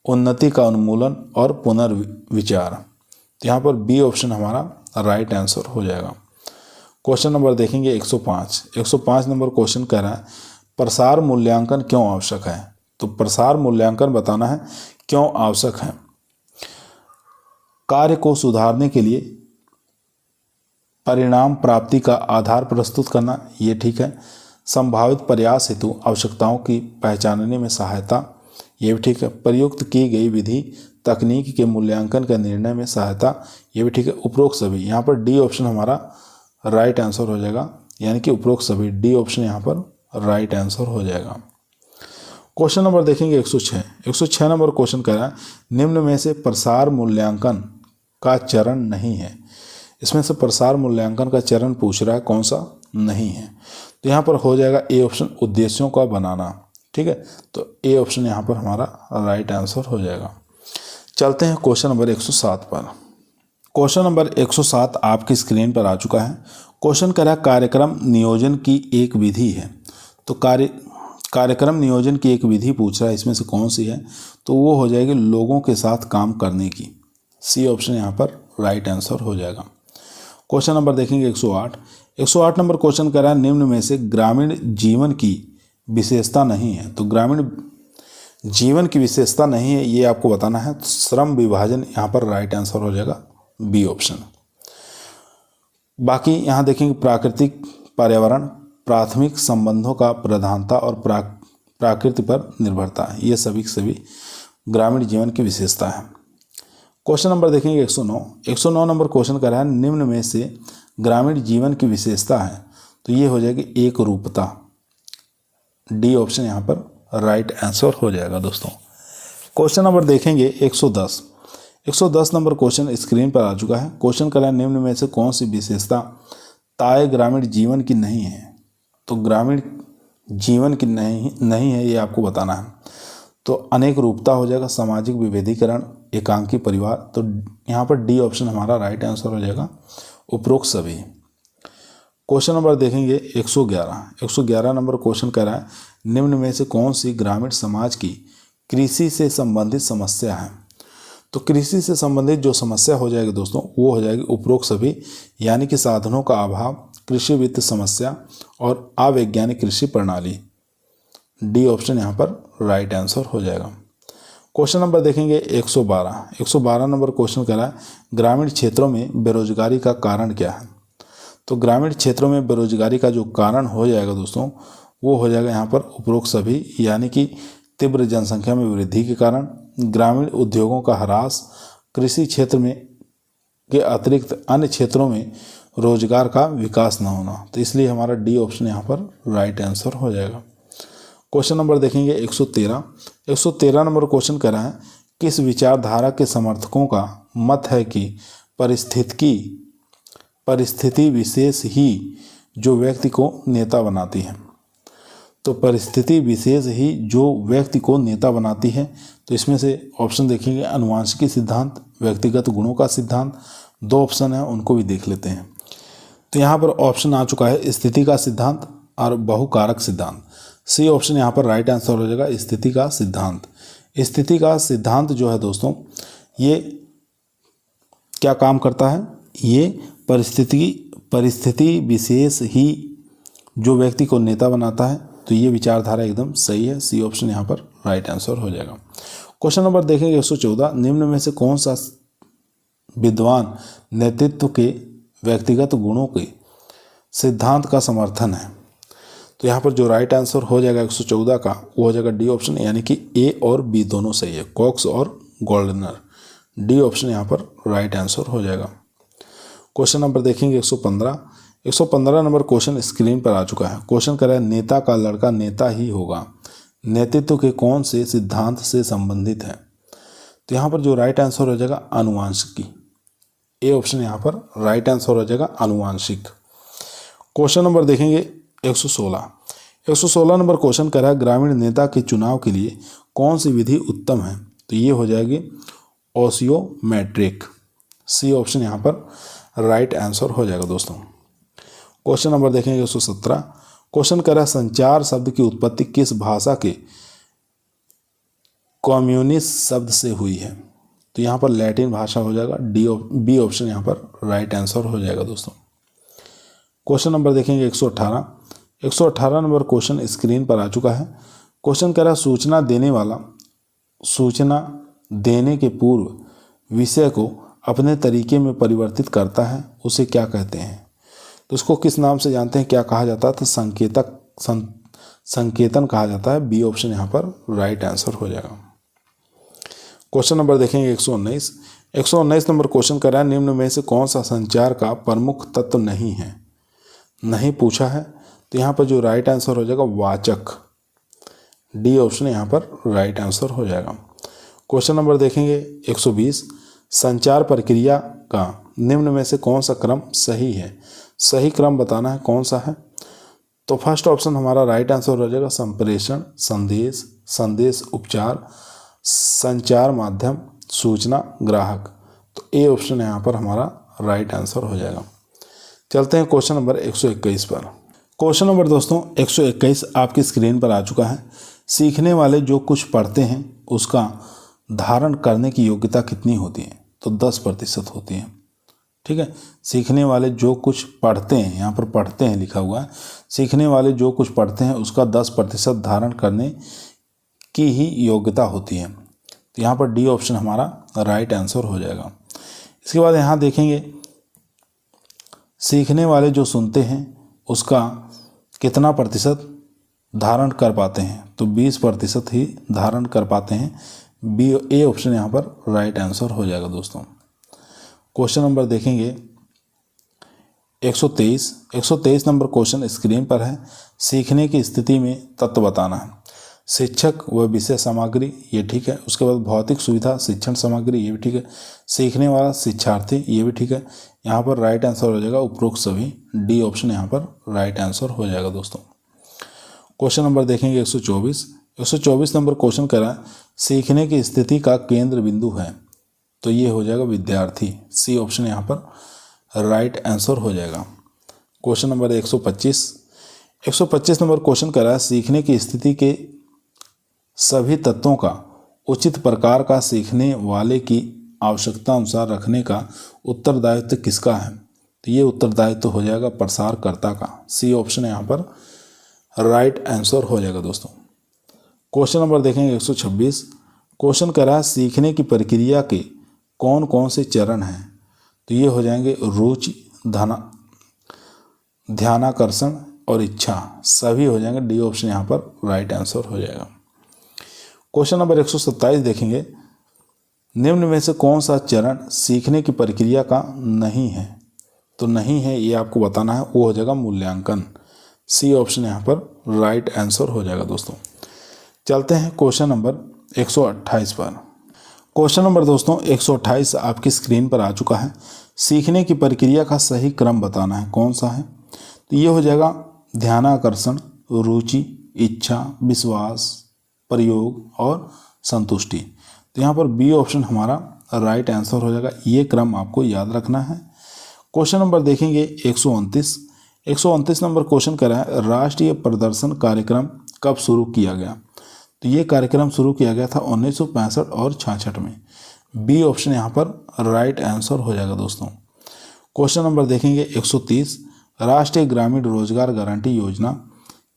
उन्नति का उन्मूलन और पुनर्विचार। तो यहाँ पर बी ऑप्शन हमारा राइट आंसर हो जाएगा। क्वेश्चन नंबर देखेंगे 105 नंबर क्वेश्चन कह रहा है, प्रसार मूल्यांकन क्यों आवश्यक है। तो प्रसार मूल्यांकन बताना है क्यों आवश्यक है। कार्य को सुधारने के लिए परिणाम प्राप्ति का आधार प्रस्तुत करना, ये ठीक है। संभावित प्रयास हेतु आवश्यकताओं की पहचानने में सहायता, ये भी ठीक है। प्रयुक्त की गई विधि तकनीक के मूल्यांकन का निर्णय में सहायता, ये भी ठीक है। उपरोक्त सभी, यहाँ पर डी ऑप्शन हमारा राइट आंसर हो जाएगा, यानी कि उपरोक्त सभी, डी ऑप्शन यहाँ पर राइट आंसर हो जाएगा। क्वेश्चन नंबर देखेंगे 106। 106 नंबर क्वेश्चन कह रहा है निम्न में से प्रसार मूल्यांकन का चरण नहीं है। इसमें से प्रसार मूल्यांकन का चरण पूछ रहा है, कौन सा नहीं है। तो यहाँ पर हो जाएगा ए ऑप्शन, उद्देश्यों का बनाना। ठीक है, तो ए ऑप्शन यहाँ पर हमारा राइट आंसर हो जाएगा। चलते हैं क्वेश्चन नंबर 107 पर। क्वेश्चन नंबर 107 आपकी स्क्रीन पर आ चुका है। क्वेश्चन कह रहा है कार्यक्रम नियोजन की एक विधि है। तो कार्यक्रम नियोजन की एक विधि पूछ रहा है, इसमें से कौन सी है। तो वो हो जाएगी लोगों के साथ काम करने की। सी ऑप्शन यहाँ पर राइट आंसर हो जाएगा। क्वेश्चन नंबर देखेंगे 108। 108 नंबर क्वेश्चन कह रहा है निम्न में से ग्रामीण जीवन की विशेषता नहीं है। तो ग्रामीण जीवन की विशेषता नहीं है, ये आपको बताना है। तो श्रम विभाजन यहाँ पर राइट आंसर हो जाएगा, बी ऑप्शन। बाकी यहाँ देखेंगे प्राकृतिक पर्यावरण, प्राथमिक संबंधों का प्रधानता और प्रकृति पर निर्भरता, ये सभी ग्रामीण जीवन की विशेषता है। क्वेश्चन नंबर देखेंगे 109। 109 नंबर क्वेश्चन कर रहा है निम्न में से ग्रामीण जीवन की विशेषता है। तो ये हो जाएगी एक रूपता, डी ऑप्शन यहाँ पर राइट आंसर हो जाएगा दोस्तों। क्वेश्चन नंबर देखेंगे 110। 110 नंबर क्वेश्चन स्क्रीन पर आ चुका है। क्वेश्चन कर रहा है निम्न में से कौन सी विशेषता ताय ग्रामीण जीवन की नहीं है। तो ग्रामीण जीवन की नहीं है, ये आपको बताना है। तो अनेक रूपता हो जाएगा, सामाजिक विभेदीकरण, एकांकी परिवार। तो यहाँ पर डी ऑप्शन हमारा राइट आंसर हो जाएगा, उपरोक्त सभी। क्वेश्चन नंबर देखेंगे 111। 111 नंबर क्वेश्चन कह रहा है निम्न में से कौन सी ग्रामीण समाज की कृषि से संबंधित समस्या है। तो कृषि से संबंधित जो समस्या हो जाएगी दोस्तों, वो हो जाएगी उपरोक्त सभी, यानी कि साधनों का अभाव, कृषि वित्त समस्या और अवैज्ञानिक कृषि प्रणाली। डी ऑप्शन यहाँ पर राइट आंसर हो जाएगा। क्वेश्चन नंबर देखेंगे 112। 112 नंबर क्वेश्चन कह रहा है ग्रामीण क्षेत्रों में बेरोजगारी का कारण क्या है। तो ग्रामीण क्षेत्रों में बेरोजगारी का जो कारण हो जाएगा दोस्तों, वो हो जाएगा यहाँ पर उपरोक्त सभी, यानी कि तीव्र जनसंख्या में वृद्धि के कारण, ग्रामीण उद्योगों का ह्रास, कृषि क्षेत्र में के अतिरिक्त अन्य क्षेत्रों में रोजगार का विकास न होना। तो इसलिए हमारा डी ऑप्शन यहाँ पर राइट आंसर हो जाएगा। क्वेश्चन नंबर देखेंगे 113। 113 नंबर क्वेश्चन कह रहा है किस विचारधारा के समर्थकों का मत है कि परिस्थिति विशेष ही जो व्यक्ति को नेता बनाती है। तो परिस्थिति विशेष ही जो व्यक्ति को नेता बनाती है। तो इसमें से ऑप्शन देखेंगे आनुवंशिकी सिद्धांत, व्यक्तिगत गुणों का सिद्धांत। दो ऑप्शन है, उनको भी देख लेते हैं। तो यहाँ पर ऑप्शन आ चुका है स्थिति का सिद्धांत और बहुकारक सिद्धांत। सी ऑप्शन यहाँ पर राइट आंसर हो जाएगा, स्थिति का सिद्धांत। स्थिति का सिद्धांत जो है दोस्तों, ये क्या काम करता है, ये परिस्थिति विशेष ही जो व्यक्ति को नेता बनाता है। तो ये विचारधारा एकदम सही है, सी ऑप्शन यहाँ पर राइट आंसर हो जाएगा। क्वेश्चन नंबर देखेंगे 114। निम्न में से कौन सा विद्वान नेतृत्व के व्यक्तिगत गुणों के सिद्धांत का समर्थन है। तो यहाँ पर जो राइट आंसर हो जाएगा 114 का, वो हो जाएगा डी ऑप्शन, यानी कि ए और बी दोनों सही है, कॉक्स और गोल्डनर। डी ऑप्शन यहाँ पर राइट आंसर हो जाएगा। क्वेश्चन नंबर देखेंगे 115। 115 नंबर क्वेश्चन स्क्रीन पर आ चुका है। क्वेश्चन कर रहा है नेता का लड़का नेता ही होगा, नेतृत्व के कौन से सिद्धांत से संबंधित है। तो यहाँ पर जो राइट आंसर हो जाएगा आनुवंशिकी, ए ऑप्शन यहाँ पर राइट आंसर हो जाएगा आनुवंशिक। क्वेश्चन नंबर देखेंगे 116। 116 नंबर क्वेश्चन कर रहा है ग्रामीण नेता के चुनाव के लिए कौन सी विधि उत्तम है। तो ये हो जाएगी ओसियोमेट्रिक। सी ऑप्शन यहाँ पर राइट आंसर हो जाएगा दोस्तों। क्वेश्चन नंबर देखेंगे 117। क्वेश्चन कर रहा है संचार शब्द की उत्पत्ति किस भाषा के कम्युनिस्ट शब्द से हुई है। तो यहाँ पर लैटिन भाषा हो जाएगा, बी ऑप्शन यहाँ पर राइट आंसर हो जाएगा दोस्तों। क्वेश्चन नंबर देखेंगे 118। 118 नंबर क्वेश्चन स्क्रीन पर आ चुका है। क्वेश्चन कह रहा है सूचना देने वाला सूचना देने के पूर्व विषय को अपने तरीके में परिवर्तित करता है, उसे क्या कहते हैं। तो उसको किस नाम से जानते हैं, क्या कहा जाता है। तो संकेतन कहा जाता है, बी ऑप्शन यहाँ पर राइट आंसर हो जाएगा। क्वेश्चन नंबर देखेंगे 119। 119 नंबर क्वेश्चन कर रहा है, निम्न में से कौन सा संचार का प्रमुख तत्व नहीं है? नहीं पूछा है, तो यहाँ पर जो राइट आंसर हो जाएगा वाचक, डी ऑप्शन यहाँ पर राइट आंसर हो जाएगा। क्वेश्चन नंबर देखेंगे 120। संचार प्रक्रिया का निम्न में से कौन सा क्रम सही है? सही क्रम बताना है, कौन सा है? तो फर्स्ट ऑप्शन हमारा राइट आंसर हो जाएगा संप्रेषण, संदेश, संदेश उपचार, संचार माध्यम, सूचना, ग्राहक। तो ए ऑप्शन यहाँ पर हमारा राइट आंसर हो जाएगा। चलते हैं क्वेश्चन नंबर 121 पर। क्वेश्चन नंबर दोस्तों 121 आपकी स्क्रीन पर आ चुका है। सीखने वाले जो कुछ पढ़ते हैं उसका धारण करने की योग्यता कितनी होती है? तो 10% होती है। ठीक है, सीखने वाले जो कुछ पढ़ते हैं, यहाँ पर पढ़ते हैं लिखा हुआ है, सीखने वाले जो कुछ पढ़ते हैं उसका 10% धारण करने की ही योग्यता होती है। तो यहाँ पर डी ऑप्शन हमारा राइट आंसर हो जाएगा। इसके बाद यहाँ देखेंगे, सीखने वाले जो सुनते हैं उसका कितना प्रतिशत धारण कर पाते हैं? तो 20% ही धारण कर पाते हैं। बी ए ऑप्शन यहाँ पर राइट आंसर हो जाएगा दोस्तों। क्वेश्चन नंबर देखेंगे 123। 123 नंबर क्वेश्चन स्क्रीन पर है। सीखने की स्थिति में तत्व बताना है। शिक्षक व विषय सामग्री, ये ठीक है। उसके बाद भौतिक सुविधा, शिक्षण सामग्री, ये भी ठीक है। सीखने वाला शिक्षार्थी, ये भी ठीक है। यहाँ पर राइट आंसर हो जाएगा उपरोक्त सभी, डी ऑप्शन यहाँ पर राइट आंसर हो जाएगा दोस्तों। क्वेश्चन नंबर देखेंगे 124। 124 नंबर क्वेश्चन कह रहा है, सीखने की स्थिति का केंद्र बिंदु है। तो ये हो जाएगा विद्यार्थी, सी ऑप्शन यहाँ पर राइट आंसर हो जाएगा। Question number 125। 125 नंबर क्वेश्चन कह रहा है, सीखने की स्थिति के सभी तत्वों का उचित प्रकार का सीखने वाले की आवश्यकता अनुसार रखने का उत्तरदायित्व किसका है? तो ये उत्तरदायित्व हो जाएगा प्रसारकर्ता का, सी ऑप्शन यहाँ पर राइट आंसर हो जाएगा दोस्तों। क्वेश्चन नंबर देखेंगे 126। क्वेश्चन कह रहा है, सीखने की प्रक्रिया के कौन कौन से चरण हैं? तो ये हो जाएंगे रुचि, ध्यानाकर्षण और इच्छा, सभी हो जाएंगे। डी ऑप्शन यहाँ पर राइट आंसर हो जाएगा। क्वेश्चन नंबर 127 देखेंगे, निम्न में से कौन सा चरण सीखने की प्रक्रिया का नहीं है? तो नहीं है ये आपको बताना है, वो हो जाएगा मूल्यांकन, सी ऑप्शन यहाँ पर राइट आंसर हो जाएगा दोस्तों। चलते हैं क्वेश्चन नंबर 128 पर। क्वेश्चन नंबर दोस्तों 128 आपकी स्क्रीन पर आ चुका है। सीखने की प्रक्रिया का सही क्रम बताना है, कौन सा है? तो ये हो जाएगा ध्यानाकर्षण, रुचि, इच्छा, विश्वास, प्रयोग और संतुष्टि। तो यहाँ पर बी ऑप्शन हमारा राइट आंसर हो जाएगा। ये क्रम आपको याद रखना है। क्वेश्चन नंबर देखेंगे 129। 129 नंबर क्वेश्चन कर रहा है, राष्ट्रीय प्रदर्शन कार्यक्रम कब शुरू किया गया? तो ये कार्यक्रम शुरू किया गया था 1965 और 66 में। बी ऑप्शन यहाँ पर राइट आंसर हो जाएगा दोस्तों। क्वेश्चन नंबर देखेंगे 130। राष्ट्रीय ग्रामीण रोजगार गारंटी योजना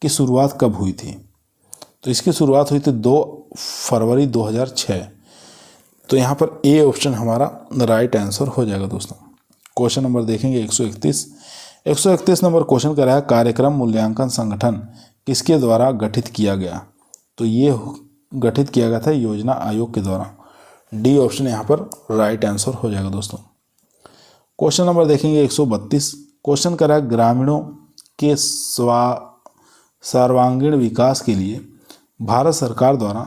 की शुरुआत कब हुई थी? तो इसकी शुरुआत हुई थी 2 फरवरी 2006। तो यहाँ पर ए ऑप्शन हमारा राइट आंसर हो जाएगा दोस्तों। क्वेश्चन नंबर देखेंगे 131। 131 नंबर क्वेश्चन कर रहा है, कार्यक्रम मूल्यांकन संगठन किसके द्वारा गठित किया गया? तो ये गठित किया गया था योजना आयोग के द्वारा। डी ऑप्शन यहाँ पर राइट आंसर हो जाएगा दोस्तों। क्वेश्चन नंबर देखेंगे 132। क्वेश्चन कर रहा है, ग्रामीणों के सर्वांगीण विकास के लिए भारत सरकार द्वारा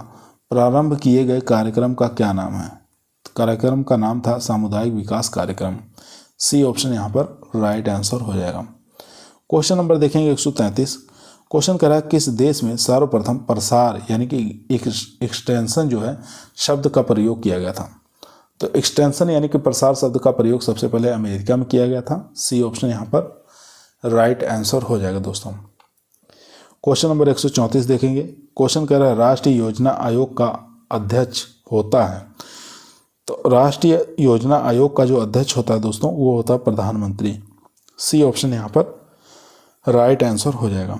प्रारंभ किए गए कार्यक्रम का क्या नाम है? कार्यक्रम का नाम था सामुदायिक विकास कार्यक्रम। सी ऑप्शन यहाँ पर राइट आंसर हो जाएगा। क्वेश्चन नंबर देखेंगे 133। क्वेश्चन करा किस देश में सर्वप्रथम प्रसार यानी कि एक्सटेंशन जो है शब्द का प्रयोग किया गया था? तो एक्सटेंशन यानी कि प्रसार शब्द का प्रयोग सबसे पहले अमेरिका में किया गया था। सी ऑप्शन यहाँ पर राइट आंसर हो जाएगा दोस्तों। क्वेश्चन नंबर 134 देखेंगे। क्वेश्चन कह रहा है, राष्ट्रीय योजना आयोग का अध्यक्ष होता है। तो राष्ट्रीय योजना आयोग का जो अध्यक्ष होता है दोस्तों वो होता है प्रधानमंत्री। सी ऑप्शन यहाँ पर राइट आंसर हो जाएगा।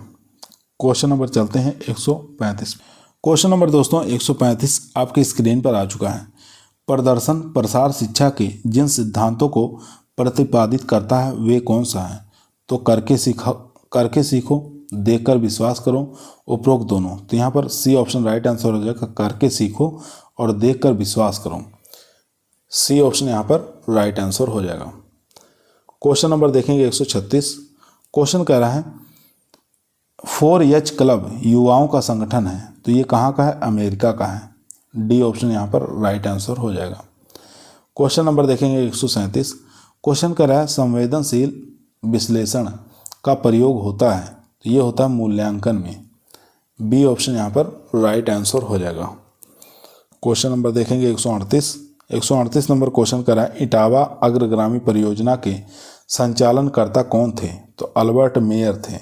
क्वेश्चन नंबर चलते हैं 135। क्वेश्चन नंबर दोस्तों 135 आपकी स्क्रीन पर आ चुका है। प्रदर्शन प्रसार शिक्षा के जिन सिद्धांतों को प्रतिपादित करता है वे कौन सा है? तो करके सीखो, देखकर विश्वास करो, उपरोक्त दोनों। तो यहाँ पर सी ऑप्शन राइट आंसर हो जाएगा, करके सीखो और देखकर विश्वास करो। सी ऑप्शन यहाँ पर राइट आंसर हो जाएगा। क्वेश्चन नंबर देखेंगे 136। क्वेश्चन कह रहा है 4H क्लब युवाओं का संगठन है, तो ये कहाँ का है? अमेरिका का है। डी ऑप्शन यहाँ पर राइट आंसर हो जाएगा। क्वेश्चन नंबर देखेंगे 137। क्वेश्चन कह रहा है संवेदनशील विश्लेषण का प्रयोग होता है, तो ये होता है मूल्यांकन में। बी ऑप्शन यहाँ पर राइट आंसर हो जाएगा। क्वेश्चन नंबर देखेंगे 138। 138 नंबर क्वेश्चन कह रहा है इटावा अग्रगामी परियोजना के संचालनकर्ता कौन थे? तो अल्बर्ट मेयर थे।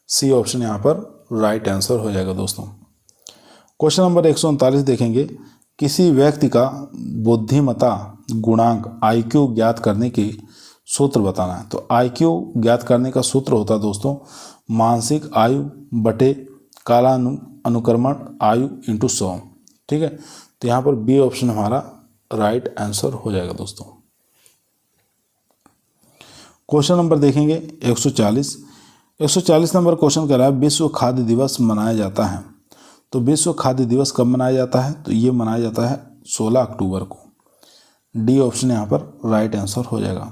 सी ऑप्शन यहाँ पर राइट आंसर हो जाएगा दोस्तों। क्वेश्चन नंबर 139 देखेंगे किसी व्यक्ति का बुद्धिमत्ता गुणांक IQ ज्ञात करने के सूत्र बताना है। तो IQ ज्ञात करने का सूत्र होता है दोस्तों मानसिक आयु बटे काला अनुक्रमण आयु इंटू 100। ठीक है, तो यहाँ पर बी ऑप्शन हमारा राइट आंसर हो जाएगा दोस्तों। क्वेश्चन नंबर देखेंगे 140। 140 नंबर क्वेश्चन कर रहा है विश्व खाद्य दिवस मनाया जाता है, तो विश्व खाद्य दिवस कब मनाया जाता है? तो ये मनाया जाता है 16 अक्टूबर को। डी ऑप्शन यहाँ पर राइट आंसर हो जाएगा।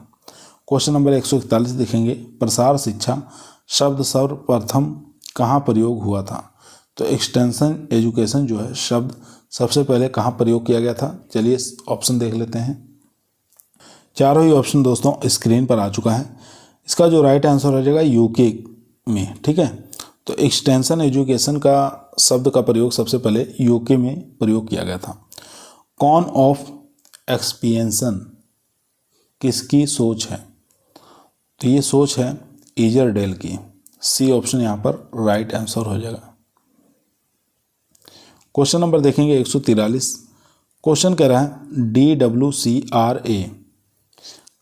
क्वेश्चन नंबर 141 देखेंगे प्रसार शिक्षा शब्द सर्वप्रथम कहाँ प्रयोग हुआ था? तो एक्सटेंशन एजुकेशन जो है शब्द सबसे पहले कहाँ प्रयोग किया गया था? चलिए ऑप्शन देख लेते हैं। चारों ही ऑप्शन दोस्तों स्क्रीन पर आ चुका है। इसका जो राइट आंसर हो जाएगा यूके में। ठीक है, तो एक्सटेंशन एजुकेशन का शब्द का प्रयोग सबसे पहले यूके में प्रयोग किया गया था। कॉन ऑफ एक्सपेंशन किसकी सोच है? तो ये सोच है ईजरडेल की। सी ऑप्शन यहाँ पर राइट आंसर हो जाएगा। क्वेश्चन नंबर देखेंगे 143। क्वेश्चन कह रहा है DWCRA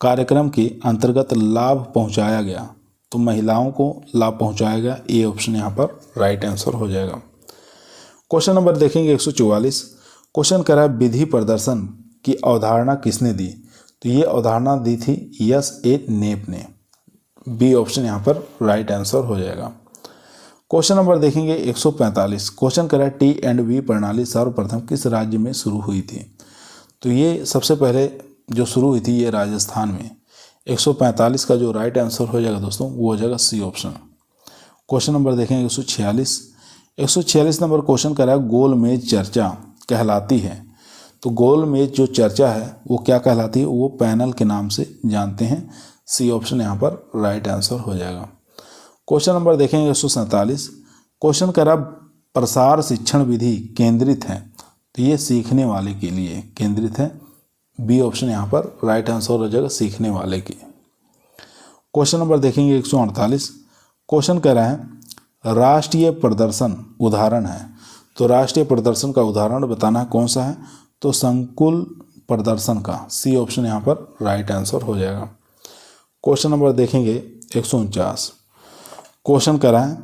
कार्यक्रम के अंतर्गत लाभ पहुंचाया गया, तो महिलाओं को लाभ पहुंचाया गया। ए ऑप्शन यहाँ पर राइट आंसर हो जाएगा। क्वेश्चन नंबर देखेंगे 144। क्वेश्चन कह रहा है विधि प्रदर्शन की अवधारणा किसने दी? तो ये अवधारणा दी थी S.A. नेप ने। बी ऑप्शन यहाँ पर राइट आंसर हो जाएगा। क्वेश्चन नंबर देखेंगे 145। क्वेश्चन कह रहा है T&V प्रणाली सर्वप्रथम किस राज्य में शुरू हुई थी? तो ये सबसे पहले जो शुरू हुई थी ये राजस्थान में। 145 का जो राइट आंसर हो जाएगा दोस्तों वो हो जाएगा सी ऑप्शन। क्वेश्चन नंबर देखेंगे 146। 146 नंबर क्वेश्चन कह रहा है गोल मेज चर्चा कहलाती है, तो गोल मेज जो चर्चा है वो क्या कहलाती है? वो पैनल के नाम से जानते हैं। सी ऑप्शन यहाँ पर राइट आंसर हो जाएगा। क्वेश्चन नंबर देखेंगे 147। क्वेश्चन कह रहा प्रसार शिक्षण विधि केंद्रित है, तो ये सीखने वाले के लिए केंद्रित है। बी ऑप्शन यहाँ पर राइट आंसर हो जाएगा सीखने वाले की। क्वेश्चन नंबर देखेंगे 148। क्वेश्चन कह रहा है राष्ट्रीय प्रदर्शन उदाहरण है, तो राष्ट्रीय प्रदर्शन का उदाहरण बताना है कौन सा है? तो संकुल प्रदर्शन का। सी ऑप्शन यहाँ पर राइट आंसर हो जाएगा। क्वेश्चन नंबर देखेंगे 149। क्वेश्चन कह रहा है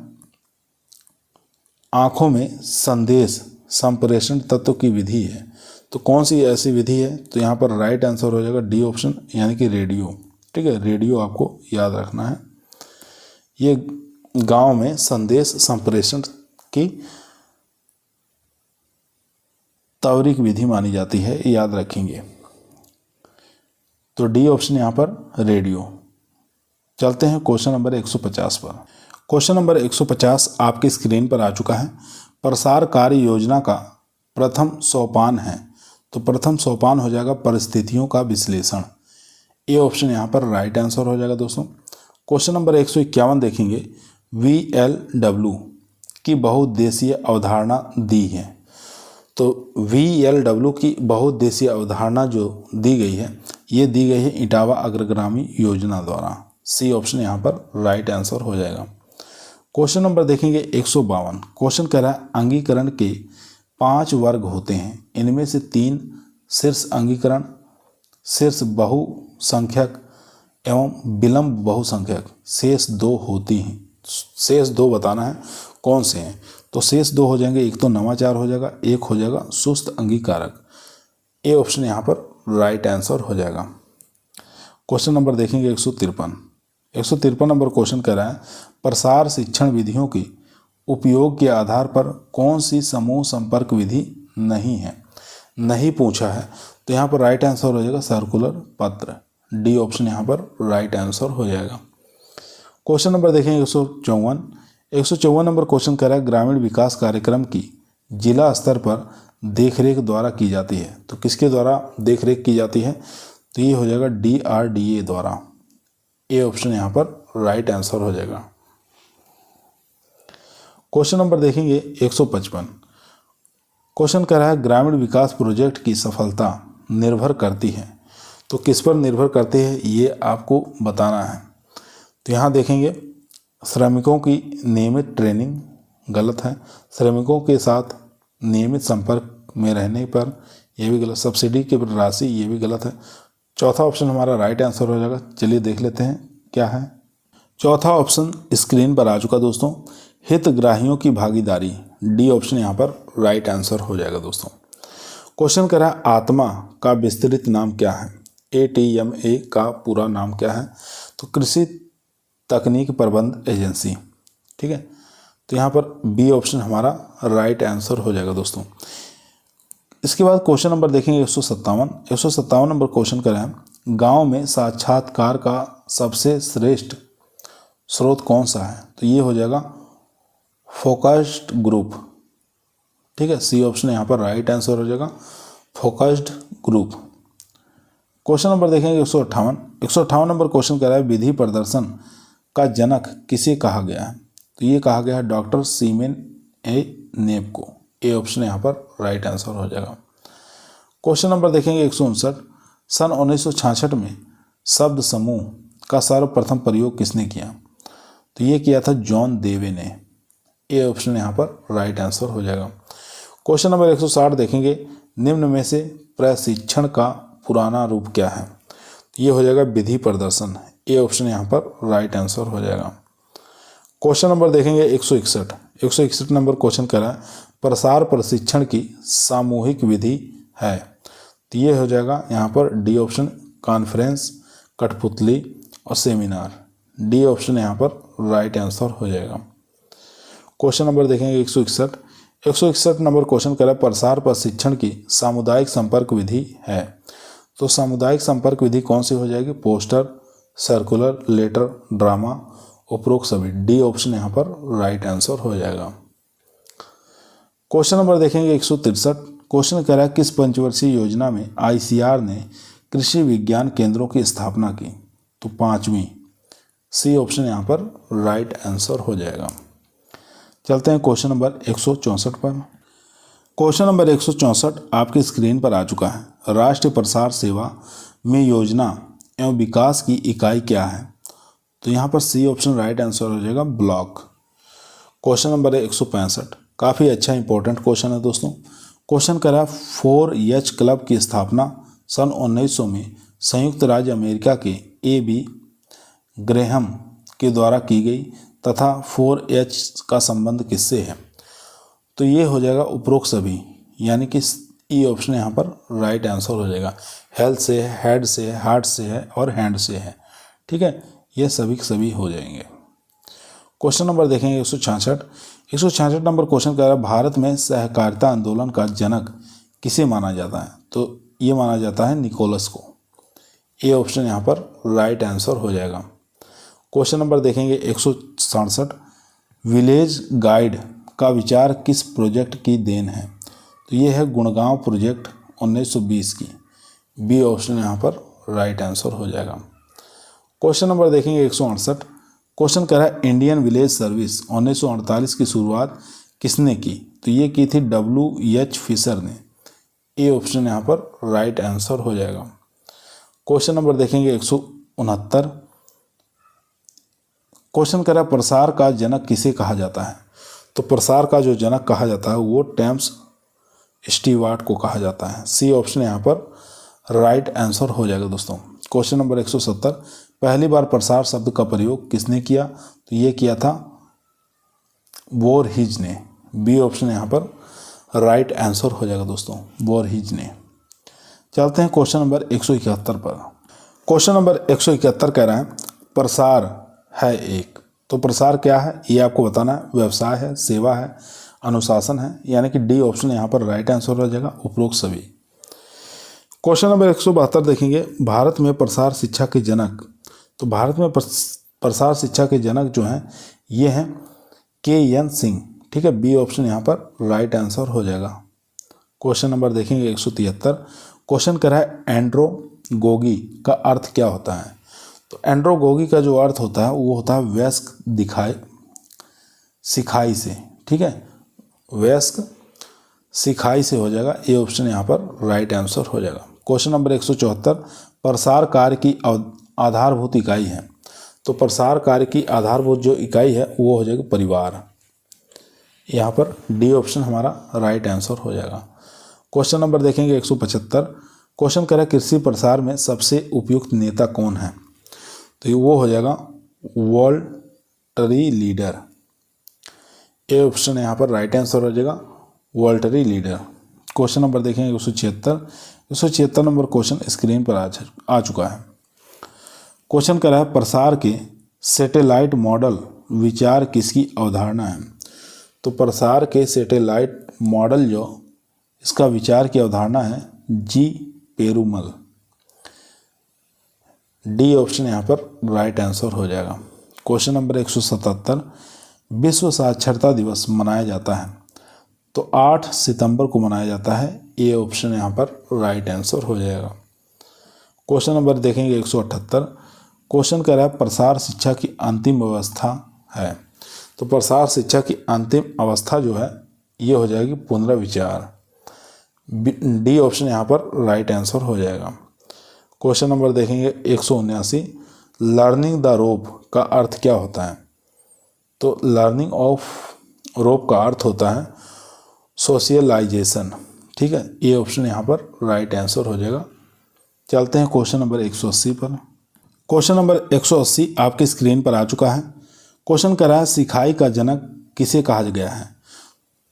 आँखों में संदेश संप्रेषण तत्व की विधि है, तो कौन सी ऐसी विधि है? तो यहाँ पर राइट आंसर हो जाएगा डी ऑप्शन यानी कि रेडियो। ठीक है, रेडियो आपको याद रखना है। ये गांव में संदेश संप्रेषण की त्वरित विधि मानी जाती है, याद रखेंगे। तो डी ऑप्शन यहाँ पर रेडियो। चलते हैं क्वेश्चन नंबर 150 पर। क्वेश्चन नंबर 150 आपकी स्क्रीन पर आ चुका है। प्रसार कार्य योजना का प्रथम सोपान है, तो प्रथम सोपान हो जाएगा परिस्थितियों का विश्लेषण। ए ऑप्शन यहाँ पर राइट आंसर हो जाएगा दोस्तों। क्वेश्चन नंबर 151 देखेंगे VLW की बहुउद्देशीय अवधारणा दी है, तो VLW की बहुउद्देशीय अवधारणा जो दी गई है ये दी गई है इटावा अग्रगामी योजना द्वारा। सी ऑप्शन यहाँ पर राइट आंसर हो जाएगा। क्वेश्चन नंबर देखेंगे 152। क्वेश्चन कह रहा है अंगीकरण के 5 वर्ग होते हैं, इनमें से 3 शीर्ष अंगीकरण, शीर्ष बहुसंख्यक एवं विलंब बहुसंख्यक, शेष 2 होती हैं। शेष 2 बताना है कौन से हैं? तो शेष 2 हो जाएंगे, एक तो नवाचार हो जाएगा, एक हो जाएगा सुस्त अंगीकारक। ए ऑप्शन यहाँ पर राइट आंसर हो जाएगा। क्वेश्चन नंबर देखेंगे 153। 153 नंबर क्वेश्चन कह रहा है प्रसार शिक्षण विधियों के उपयोग के आधार पर कौन सी समूह संपर्क विधि नहीं है, नहीं पूछा है। तो यहाँ पर राइट आंसर हो जाएगा सर्कुलर पत्र, डी ऑप्शन यहाँ पर राइट आंसर हो जाएगा। क्वेश्चन नंबर देखेंगे 154 नंबर क्वेश्चन कह रहा है ग्रामीण विकास कार्यक्रम की जिला स्तर पर देखरेख द्वारा की जाती है। तो किसके द्वारा देखरेख की जाती है, तो ये हो जाएगा DRDA द्वारा, ए ऑप्शन यहाँ पर राइट आंसर हो जाएगा। क्वेश्चन नंबर देखेंगे 155। क्वेश्चन कह रहा है ग्रामीण विकास प्रोजेक्ट की सफलता निर्भर करती है। तो किस पर निर्भर करती है ये आपको बताना है। तो यहाँ देखेंगे श्रमिकों की नियमित ट्रेनिंग, गलत है। श्रमिकों के साथ नियमित संपर्क में रहने पर, यह भी गलत। सब्सिडी की राशि, ये भी गलत है। चौथा ऑप्शन हमारा राइट आंसर हो जाएगा। चलिए देख लेते हैं क्या है। चौथा ऑप्शन स्क्रीन पर आ चुका दोस्तों, हितग्राहियों की भागीदारी, डी ऑप्शन यहाँ पर राइट आंसर हो जाएगा दोस्तों। क्वेश्चन कह रहा है आत्मा का विस्तृत नाम क्या है, ATMA का पूरा नाम क्या है। तो कृषि तकनीक प्रबंध एजेंसी, ठीक है। तो यहाँ पर बी ऑप्शन हमारा राइट आंसर हो जाएगा दोस्तों। इसके बाद क्वेश्चन नंबर देखेंगे 157 नंबर क्वेश्चन कह रहे हैं गांव में साक्षात्कार का सबसे श्रेष्ठ स्रोत कौन सा है। तो ये हो जाएगा फोकस्ड ग्रुप, ठीक है। सी ऑप्शन यहाँ पर राइट आंसर हो जाएगा, फोकस्ड ग्रुप। क्वेश्चन नंबर देखेंगे 158 नंबर क्वेश्चन कह रहा है विधि प्रदर्शन का जनक किसे कहा गया है। तो ये कहा गया है डॉक्टर सीमेन ए नेप को, ए ऑप्शन यहाँ पर राइट आंसर हो जाएगा। क्वेश्चन नंबर देखेंगे 159। सन 1966 में शब्द समूह का सर्वप्रथम प्रयोग किसने किया। तो ये किया था जॉन देवे ने, ए ऑप्शन यहाँ पर राइट आंसर हो जाएगा। क्वेश्चन नंबर 160 देखेंगे निम्न में से प्रशिक्षण का पुराना रूप क्या है। तो ये हो जाएगा विधि प्रदर्शन, ए ऑप्शन यहाँ पर राइट आंसर हो जाएगा। क्वेश्चन नंबर देखेंगे 161 नंबर क्वेश्चन कह रहा है प्रसार प्रशिक्षण की सामूहिक विधि है। तो ये हो जाएगा यहाँ पर डी ऑप्शन कॉन्फ्रेंस, कठपुतली और सेमिनार, डी ऑप्शन यहाँ पर राइट आंसर हो जाएगा। क्वेश्चन नंबर देखेंगे 161 नंबर क्वेश्चन कह रहा है प्रसार प्रशिक्षण की सामुदायिक संपर्क विधि है। तो सामुदायिक संपर्क विधि कौन सी हो जाएगी, पोस्टर, सर्कुलर, लेटर, ड्रामा, उपरोक्त सभी, डी ऑप्शन यहाँ पर राइट आंसर हो जाएगा। क्वेश्चन नंबर देखेंगे 163। क्वेश्चन कह रहा है किस पंचवर्षीय योजना में ICR ने कृषि विज्ञान केंद्रों की स्थापना की। तो 5वीं, सी ऑप्शन यहाँ पर राइट आंसर हो जाएगा। चलते हैं क्वेश्चन नंबर 164 पर। क्वेश्चन नंबर 164 आपकी स्क्रीन पर आ चुका है। राष्ट्रीय प्रसार सेवा में योजना एवं विकास की इकाई क्या है। तो यहाँ पर सी ऑप्शन राइट आंसर हो जाएगा, ब्लॉक। क्वेश्चन नंबर 165 काफ़ी अच्छा इंपॉर्टेंट क्वेश्चन है दोस्तों। क्वेश्चन कह रहा है 4H क्लब की स्थापना सन 1900 में संयुक्त राज्य अमेरिका के A.B. ग्रेहम के द्वारा की गई तथा 4H का संबंध किससे है। तो ये हो जाएगा उपरोक्त सभी, यानी कि ई ऑप्शन यहाँ पर राइट आंसर हो जाएगा। हेल्थ से है, हेड से है, हार्ट से है और हैंड से है, ठीक है। ये सभी सभी हो जाएंगे। क्वेश्चन नंबर देखेंगे 166 नंबर क्वेश्चन कह रहा है भारत में सहकारिता आंदोलन का जनक किसे माना जाता है। तो ये माना जाता है निकोलस को, ए ऑप्शन यहाँ पर राइट आंसर हो जाएगा। क्वेश्चन नंबर देखेंगे 167 विलेज गाइड का विचार किस प्रोजेक्ट की देन है। तो ये है गुड़गांव प्रोजेक्ट 1920 की, बी ऑप्शन यहाँ पर राइट आंसर हो जाएगा। क्वेश्चन नंबर देखेंगे 168। क्वेश्चन कह रहा है इंडियन विलेज सर्विस 1948 की शुरुआत किसने की। तो ये की थी W.H. फिशर ने, ए ऑप्शन यहाँ पर राइट आंसर हो जाएगा। क्वेश्चन नंबर देखेंगे 169। क्वेश्चन कह रहा है प्रसार का जनक किसे कहा जाता है। तो प्रसार का जो जनक कहा जाता है वो टेम्स स्टीवार्ट को कहा जाता है, सी ऑप्शन यहाँ पर राइट आंसर हो जाएगा दोस्तों। क्वेश्चन नंबर 170 पहली बार प्रसार शब्द का प्रयोग किसने किया। तो ये किया था वोरहेज ने, बी ऑप्शन यहाँ पर राइट आंसर हो जाएगा दोस्तों, वोरहेज ने। चलते हैं क्वेश्चन नंबर 171 पर। क्वेश्चन नंबर 171 कह रहा है प्रसार है एक। तो प्रसार क्या है ये आपको बताना है। व्यवसाय है, सेवा है, अनुशासन है, यानी कि डी ऑप्शन यहाँ पर राइट आंसर हो जाएगा, उपरोक्त सभी। क्वेश्चन नंबर 172 देखेंगे, भारत में प्रसार शिक्षा के जनक। तो भारत में प्रसार शिक्षा के जनक जो हैं ये हैं के.एन. सिंह। ठीक है, बी ऑप्शन यहाँ पर राइट आंसर हो जाएगा। क्वेश्चन नंबर देखेंगे 173। क्वेश्चन कर रहा है एंड्रोगोगी का अर्थ क्या होता है। तो एंड्रोगोगी का जो अर्थ होता है वो होता है वयस्क दिखाई सिखाई से। ठीक है, वयस्क सिखाई से हो जाएगा, ए ऑप्शन यहाँ पर राइट आंसर हो जाएगा। Question number 174। प्रसार कार्य की आधारभूत इकाई है। तो प्रसार कार्य की आधारभूत जो इकाई है वो हो जाएगी परिवार। यहाँ पर डी ऑप्शन हमारा राइट आंसर हो जाएगा। क्वेश्चन नंबर देखेंगे 175। क्वेश्चन करें कृषि प्रसार में सबसे उपयुक्त नेता कौन है। तो ये वो हो जाएगा वॉल्टरी लीडर। ए ऑप्शन यहाँ पर राइट आंसर हो जाएगा, वॉल्टरी लीडर। क्वेश्चन नंबर देखेंगे 176 नंबर क्वेश्चन स्क्रीन पर आ चुका है। क्वेश्चन कर रहा है प्रसार के सैटेलाइट मॉडल विचार किसकी अवधारणा है। तो प्रसार के सैटेलाइट मॉडल जो इसका विचार की अवधारणा है जी पेरुमल। डी ऑप्शन यहाँ पर राइट आंसर हो जाएगा। Question number 177। विश्व साक्षरता दिवस मनाया जाता है। तो 8 सितंबर को मनाया जाता है, ए ऑप्शन यहाँ पर राइट आंसर हो जाएगा। क्वेश्चन नंबर देखेंगे 178। क्वेश्चन कह रहा है प्रसार शिक्षा की अंतिम अवस्था है। तो प्रसार शिक्षा की अंतिम अवस्था जो है ये हो जाएगी पुनर्विचार। डी ऑप्शन यहाँ पर राइट आंसर हो जाएगा। क्वेश्चन नंबर देखेंगे 179। लर्निंग द रोप का अर्थ क्या होता है। तो लर्निंग ऑफ रोप का अर्थ होता है सोशलाइजेशन। ठीक है, ये ऑप्शन यहाँ पर राइट आंसर हो जाएगा। चलते हैं क्वेश्चन नंबर 180 पर। क्वेश्चन नंबर 180 आपकी स्क्रीन पर आ चुका है। क्वेश्चन कर रहा है सिखाई का जनक किसे कहा गया है।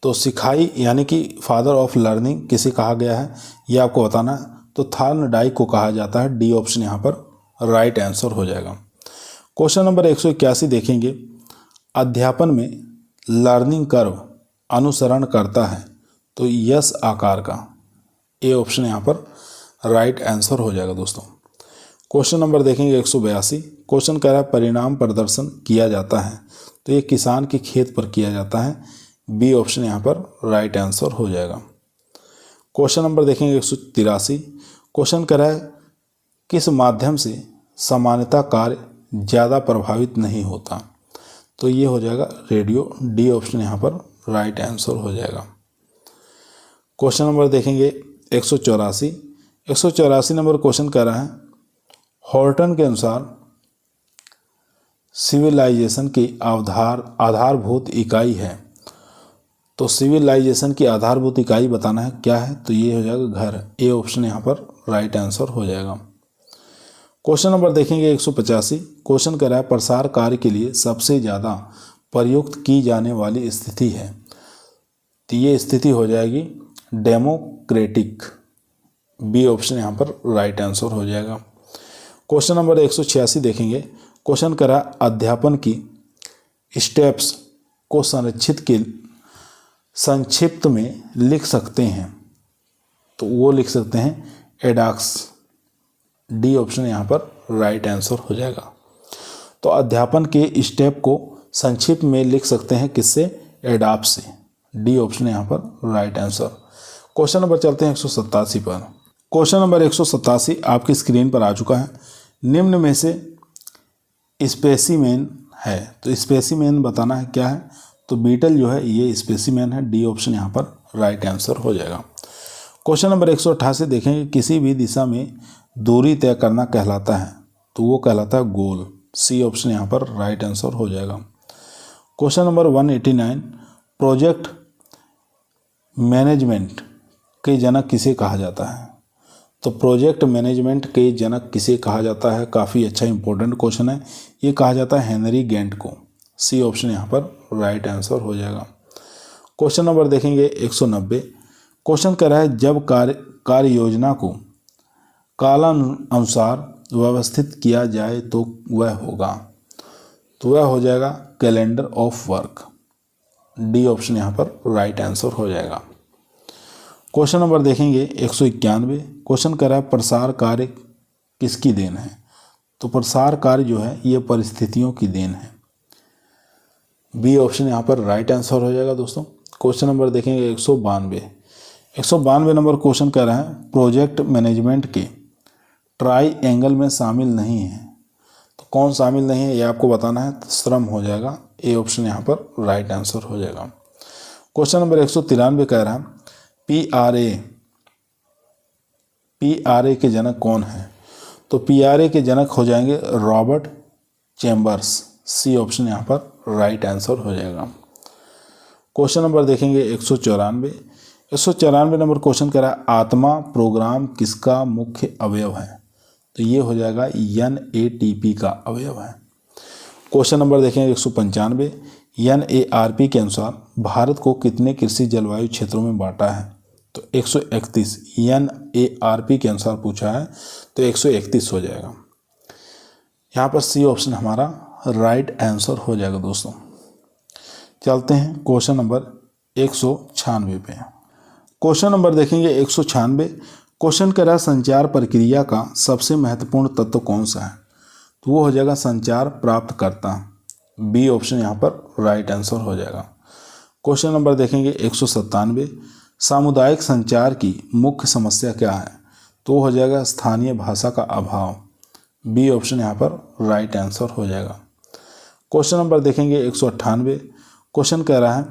तो सिखाई यानी कि फादर ऑफ लर्निंग किसे कहा गया है ये आपको बताना है। तो थॉर्नडाइक को कहा जाता है, डी ऑप्शन यहाँ पर राइट आंसर हो जाएगा। क्वेश्चन नंबर 181 देखेंगे, अध्यापन में लर्निंग कर्व अनुसरण करता है। तो यस आकार का, ए ऑप्शन यहाँ पर राइट आंसर हो जाएगा दोस्तों। क्वेश्चन नंबर देखेंगे 182। क्वेश्चन कह रहा है परिणाम प्रदर्शन किया जाता है। तो ये किसान के खेत पर किया जाता है, बी ऑप्शन यहाँ पर राइट आंसर हो जाएगा। क्वेश्चन नंबर देखेंगे 183। क्वेश्चन कह रहा है किस माध्यम से सामान्यतः कार्य ज़्यादा प्रभावित नहीं होता। तो ये हो जाएगा रेडियो, डी ऑप्शन यहाँ पर राइट आंसर हो जाएगा। क्वेश्चन नंबर देखेंगे 184। 184 नंबर क्वेश्चन कह रहा है हॉर्टन के अनुसार सिविलाइजेशन की आधारभूत इकाई है। तो सिविलाइजेशन की आधारभूत इकाई बताना है क्या है। तो ये हो जाएगा घर, ए ऑप्शन यहाँ पर राइट आंसर हो जाएगा। क्वेश्चन नंबर देखेंगे 185। क्वेश्चन कर रहा है प्रसार कार्य के लिए सबसे ज़्यादा प्रयुक्त की जाने वाली स्थिति है। तो ये स्थिति हो जाएगी डेमोक्रेटिक, बी ऑप्शन यहाँ पर राइट आंसर हो जाएगा। क्वेश्चन नंबर 186 देखेंगे। क्वेश्चन कर रहा है अध्यापन की स्टेप्स को संक्षिप्त में लिख सकते हैं। तो वो लिख सकते हैं एडॉक्स, डी ऑप्शन यहाँ पर राइट आंसर हो जाएगा। तो अध्यापन के स्टेप को संक्षिप्त में लिख सकते हैं किससे, एडॉप्ट से, डी ऑप्शन यहाँ पर राइट आंसर। क्वेश्चन नंबर चलते हैं 187 पर। क्वेश्चन नंबर 187 आपकी स्क्रीन पर आ चुका है। निम्न में से स्पेसिमेन है। तो स्पेसिमेन बताना है क्या है। तो बीटल जो है ये स्पेसिमेन है, डी ऑप्शन यहाँ पर राइट आंसर हो जाएगा। क्वेश्चन नंबर 188 देखेंगे किसी भी दिशा में दूरी तय करना कहलाता है। तो वो कहलाता है गोल, सी ऑप्शन यहाँ पर राइट आंसर हो जाएगा। क्वेश्चन नंबर 189 प्रोजेक्ट मैनेजमेंट के जनक किसे कहा जाता है। तो प्रोजेक्ट मैनेजमेंट के जनक किसे कहा जाता है, काफ़ी अच्छा इंपॉर्टेंट क्वेश्चन है। ये कहा जाता है हेनरी गेंट को, सी ऑप्शन यहाँ पर राइट आंसर हो जाएगा। क्वेश्चन नंबर देखेंगे 190। क्वेश्चन कह रहा है जब कार्य योजना को कालानुसार व्यवस्थित किया जाए तो वह होगा। तो वह हो जाएगा calendar of work. D option यहाँ पर राइट आंसर हो जाएगा। क्वेश्चन नंबर देखेंगे 191। क्वेश्चन कर रहा है प्रसार कार्य किसकी देन है? तो प्रसार कार्य जो है ये परिस्थितियों की देन है। बी ऑप्शन यहाँ पर राइट आंसर हो जाएगा दोस्तों। क्वेश्चन नंबर देखेंगे 192। 192 नंबर क्वेश्चन कह रहा है प्रोजेक्ट मैनेजमेंट के ट्राई एंगल में शामिल नहीं है। तो कौन शामिल नहीं है ये आपको बताना है, तो श्रम हो जाएगा। ए ऑप्शन यहाँ पर राइट आंसर हो जाएगा। क्वेश्चन नंबर 193 कह रहा है पीआरए के जनक कौन है? तो पीआरए के जनक हो जाएंगे रॉबर्ट चैम्बर्स। सी ऑप्शन यहाँ पर राइट आंसर हो जाएगा। क्वेश्चन नंबर देखेंगे 194। 194 नंबर क्वेश्चन कह रहा है आत्मा प्रोग्राम किसका मुख्य अवयव है? तो ये हो जाएगा NATP का अवयव है। क्वेश्चन नंबर देखेंगे 195। NARP के अनुसार भारत को कितने कृषि जलवायु क्षेत्रों में बांटा है? तो 131। NARP के अनुसार पूछा है तो 131 हो जाएगा। यहाँ पर सी ऑप्शन हमारा राइट आंसर हो जाएगा दोस्तों। चलते हैं क्वेश्चन नंबर 196 पे। क्वेश्चन नंबर देखेंगे 196। क्वेश्चन कह रहा है संचार प्रक्रिया का सबसे महत्वपूर्ण तत्व कौन सा है? तो वो हो जाएगा संचार प्राप्तकर्ता। बी ऑप्शन यहाँ पर राइट आंसर हो जाएगा। क्वेश्चन नंबर देखेंगे 197। सामुदायिक संचार की मुख्य समस्या क्या है? तो हो जाएगा स्थानीय भाषा का अभाव। बी ऑप्शन यहाँ पर राइट आंसर हो जाएगा। क्वेश्चन नंबर देखेंगे 198। क्वेश्चन कह रहा है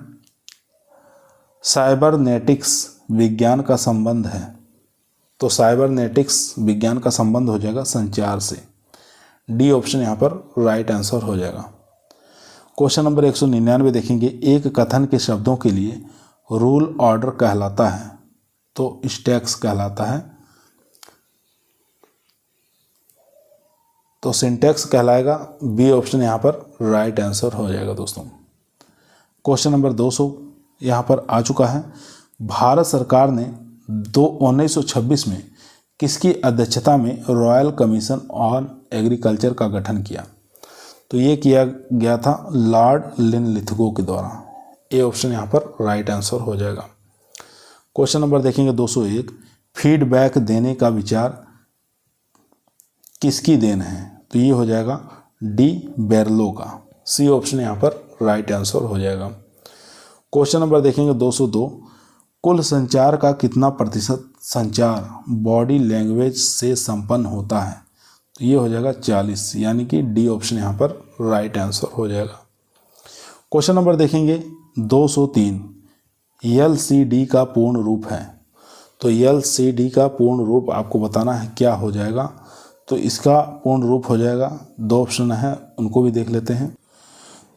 साइबरनेटिक्स विज्ञान का संबंध है। तो साइबरनेटिक्स विज्ञान का संबंध हो जाएगा संचार से। डी ऑप्शन यहाँ पर राइट आंसर हो जाएगा। क्वेश्चन नंबर 199 देखेंगे एक कथन के शब्दों के लिए रूल ऑर्डर कहलाता है। तो स्टैक्स कहलाता है। तो सिंटैक्स कहलाएगा। बी ऑप्शन यहाँ पर राइट आंसर हो जाएगा दोस्तों। क्वेश्चन नंबर 200 यहाँ पर आ चुका है। भारत सरकार ने 1926 में किसकी अध्यक्षता में रॉयल कमीशन ऑन एग्रीकल्चर का गठन किया? तो ये किया गया था लॉर्ड लिनलिथगो के द्वारा। ए ऑप्शन यहाँ पर राइट आंसर हो जाएगा। क्वेश्चन नंबर देखेंगे 201। फीडबैक देने का विचार किसकी देन है? तो ये हो जाएगा डी बेरलो का। सी ऑप्शन यहाँ पर राइट आंसर हो जाएगा। क्वेश्चन नंबर देखेंगे 202। कुल संचार का कितना प्रतिशत संचार बॉडी लैंग्वेज से संपन्न होता है? तो ये हो जाएगा 40, यानी कि डी ऑप्शन यहाँ पर राइट आंसर हो जाएगा। क्वेश्चन नंबर देखेंगे 203। LCD का पूर्ण रूप है। तो LCD का पूर्ण रूप आपको बताना है क्या हो जाएगा? तो इसका पूर्ण रूप हो जाएगा, दो ऑप्शन है उनको भी देख लेते हैं।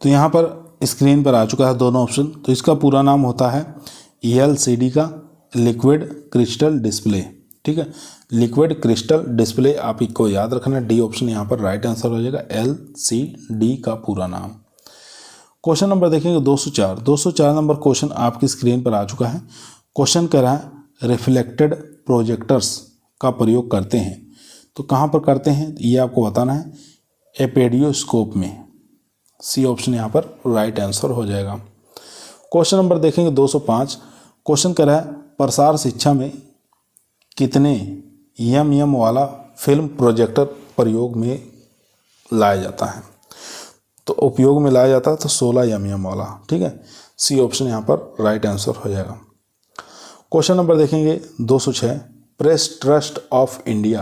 तो यहाँ पर स्क्रीन पर आ चुका है दोनों ऑप्शन। तो इसका पूरा नाम होता है LCD का लिक्विड क्रिस्टल डिस्प्ले। ठीक है, लिक्विड क्रिस्टल डिस्प्ले आप इसको याद रखना। डी ऑप्शन यहाँ पर राइट आंसर हो जाएगा। LCD का पूरा नाम। क्वेश्चन नंबर देखेंगे 204। 204 नंबर क्वेश्चन आपकी स्क्रीन पर आ चुका है। क्वेश्चन कह रहा है रिफ्लेक्टेड प्रोजेक्टर्स का प्रयोग करते हैं। तो कहाँ पर करते हैं ये आपको बताना है। एपेडियोस्कोप में। सी ऑप्शन यहाँ पर राइट आंसर हो जाएगा। क्वेश्चन नंबर देखेंगे 205। क्वेश्चन कह रहा है प्रसार शिक्षा में कितने MM वाला फिल्म प्रोजेक्टर प्रयोग में लाया जाता है? तो उपयोग में लाया जाता है तो 16 MM वाला। ठीक है, सी ऑप्शन यहाँ पर राइट आंसर हो जाएगा। क्वेश्चन नंबर देखेंगे 206। प्रेस ट्रस्ट ऑफ इंडिया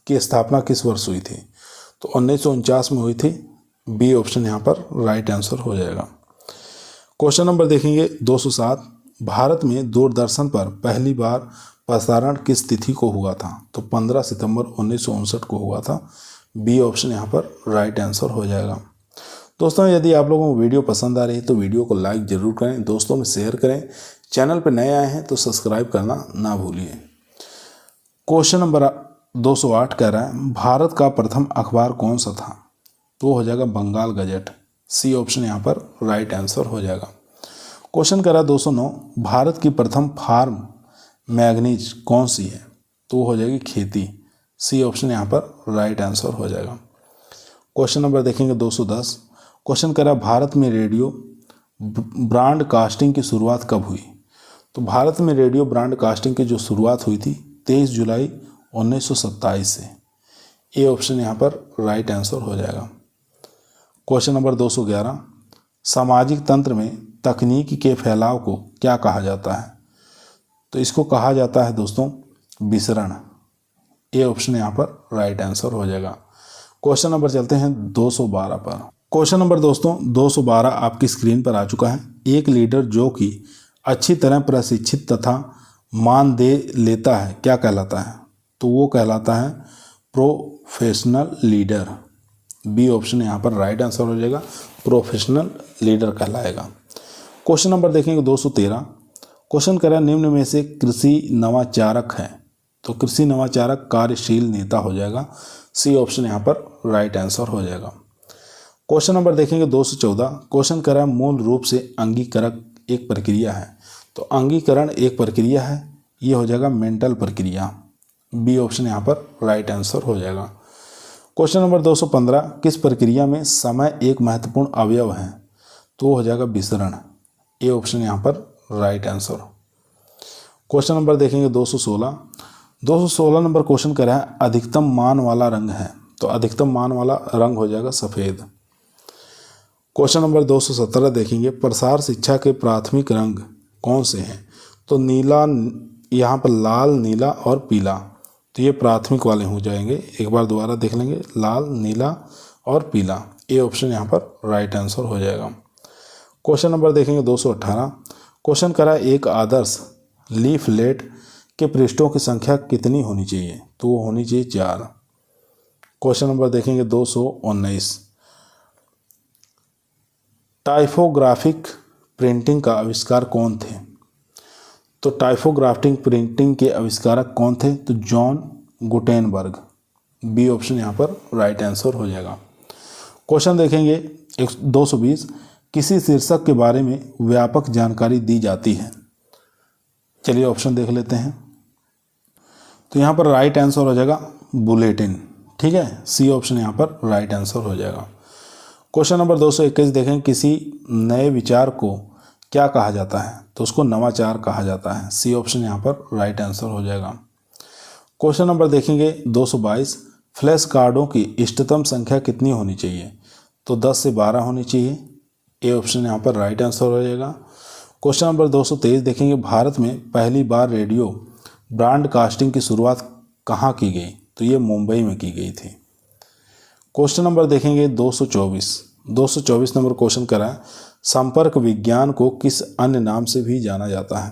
की स्थापना किस वर्ष हुई थी? तो 1949 में हुई थी। बी ऑप्शन यहाँ पर राइट आंसर हो जाएगा। क्वेश्चन नंबर देखेंगे 207। भारत में दूरदर्शन पर पहली बार प्रसारण किस तिथि को हुआ था? तो 15 सितंबर 1959 को हुआ था। बी ऑप्शन यहाँ पर राइट आंसर हो जाएगा। दोस्तों यदि आप लोगों को वीडियो पसंद आ रही है तो वीडियो को लाइक ज़रूर करें, दोस्तों में शेयर करें। चैनल पर नए आए हैं तो सब्सक्राइब करना ना भूलिए। क्वेश्चन नंबर 208 कह रहा है भारत का प्रथम अखबार कौन सा था? तो हो जाएगा बंगाल गजट। सी ऑप्शन यहाँ पर राइट आंसर हो जाएगा। क्वेश्चन कह रहा है 209। भारत की प्रथम फार्म मैगनीज कौन सी है? तो हो जाएगी खेती। सी ऑप्शन यहाँ पर राइट आंसर हो जाएगा। क्वेश्चन नंबर देखेंगे 210। क्वेश्चन करा भारत में रेडियो ब्रॉडकास्टिंग की शुरुआत कब हुई? तो भारत में रेडियो ब्रॉडकास्टिंग की जो शुरुआत हुई थी 23 जुलाई 1927 से। ए ऑप्शन यहाँ पर राइट आंसर हो जाएगा। क्वेश्चन नंबर 211, सामाजिक तंत्र में तकनीक के फैलाव को क्या कहा जाता है? तो इसको कहा जाता है दोस्तों विसरण। ए ऑप्शन यहाँ पर राइट आंसर हो जाएगा। क्वेश्चन नंबर चलते हैं 212 पर। क्वेश्चन नंबर दोस्तों 212 आपकी स्क्रीन पर आ चुका है। एक लीडर जो कि अच्छी तरह प्रशिक्षित तथा मानदेय लेता है क्या कहलाता है? तो वो कहलाता है प्रोफेशनल लीडर। बी ऑप्शन यहाँ पर राइट आंसर हो जाएगा, प्रोफेशनल लीडर कहलाएगा। क्वेश्चन नंबर देखेंगे 213। क्वेश्चन करें निम्न में से कृषि नवाचारक है? तो कृषि नवाचारक कार्यशील नेता हो जाएगा। सी ऑप्शन यहाँ पर राइट आंसर हो जाएगा। क्वेश्चन नंबर देखेंगे 214। क्वेश्चन करें मूल रूप से अंगीकारक एक प्रक्रिया है? तो अंगीकरण एक प्रक्रिया है, ये हो जाएगा मेंटल प्रक्रिया। बी ऑप्शन यहाँ पर राइट आंसर हो जाएगा। Question number 215। किस प्रक्रिया में समय एक महत्वपूर्ण अवयव है? तो वो हो जाएगा विसरण। ए ऑप्शन यहाँ पर राइट आंसर। क्वेश्चन नंबर देखेंगे 216। 216 नंबर क्वेश्चन करा है अधिकतम मान वाला रंग है? तो अधिकतम मान वाला रंग हो जाएगा सफ़ेद। क्वेश्चन नंबर 217 देखेंगे प्रसार शिक्षा के प्राथमिक रंग कौन से हैं? तो नीला, यहाँ पर लाल, नीला और पीला, तो ये प्राथमिक वाले हो जाएंगे। एक बार दोबारा देख लेंगे, लाल, नीला और पीला। ए ऑप्शन यहाँ पर राइट आंसर हो जाएगा। क्वेश्चन नंबर देखेंगे 218। क्वेश्चन करा एक आदर्श लीफलेट के पृष्ठों की संख्या कितनी होनी चाहिए? तो वो होनी चाहिए 4। क्वेश्चन नंबर देखेंगे 219। टाइपोग्राफिक प्रिंटिंग का आविष्कार कौन थे? तो टाइपोग्राफिक प्रिंटिंग के आविष्कारक कौन थे? तो जॉन गुटेनबर्ग। बी ऑप्शन यहाँ पर राइट आंसर हो जाएगा। क्वेश्चन देखेंगे 220। किसी शीर्षक के बारे में व्यापक जानकारी दी जाती है? चलिए ऑप्शन देख लेते हैं। तो यहाँ पर राइट आंसर हो जाएगा बुलेटिन। ठीक है, सी ऑप्शन यहाँ पर राइट आंसर हो जाएगा। क्वेश्चन नंबर 221 देखें किसी नए विचार को क्या कहा जाता है? तो उसको नवाचार कहा जाता है। सी ऑप्शन यहाँ पर राइट आंसर हो जाएगा। क्वेश्चन नंबर देखेंगे 222। फ्लैश कार्डों की इष्टतम संख्या कितनी होनी चाहिए? तो 10 से 12 होनी चाहिए। ए ऑप्शन यहाँ पर राइट आंसर हो जाएगा। क्वेश्चन नंबर 223 देखेंगे भारत में पहली बार रेडियो ब्रॉडकास्टिंग की शुरुआत कहाँ की गई? तो ये मुंबई में की गई थी। क्वेश्चन नंबर देखेंगे 224 नंबर क्वेश्चन करा है संपर्क विज्ञान को किस अन्य नाम से भी जाना जाता है?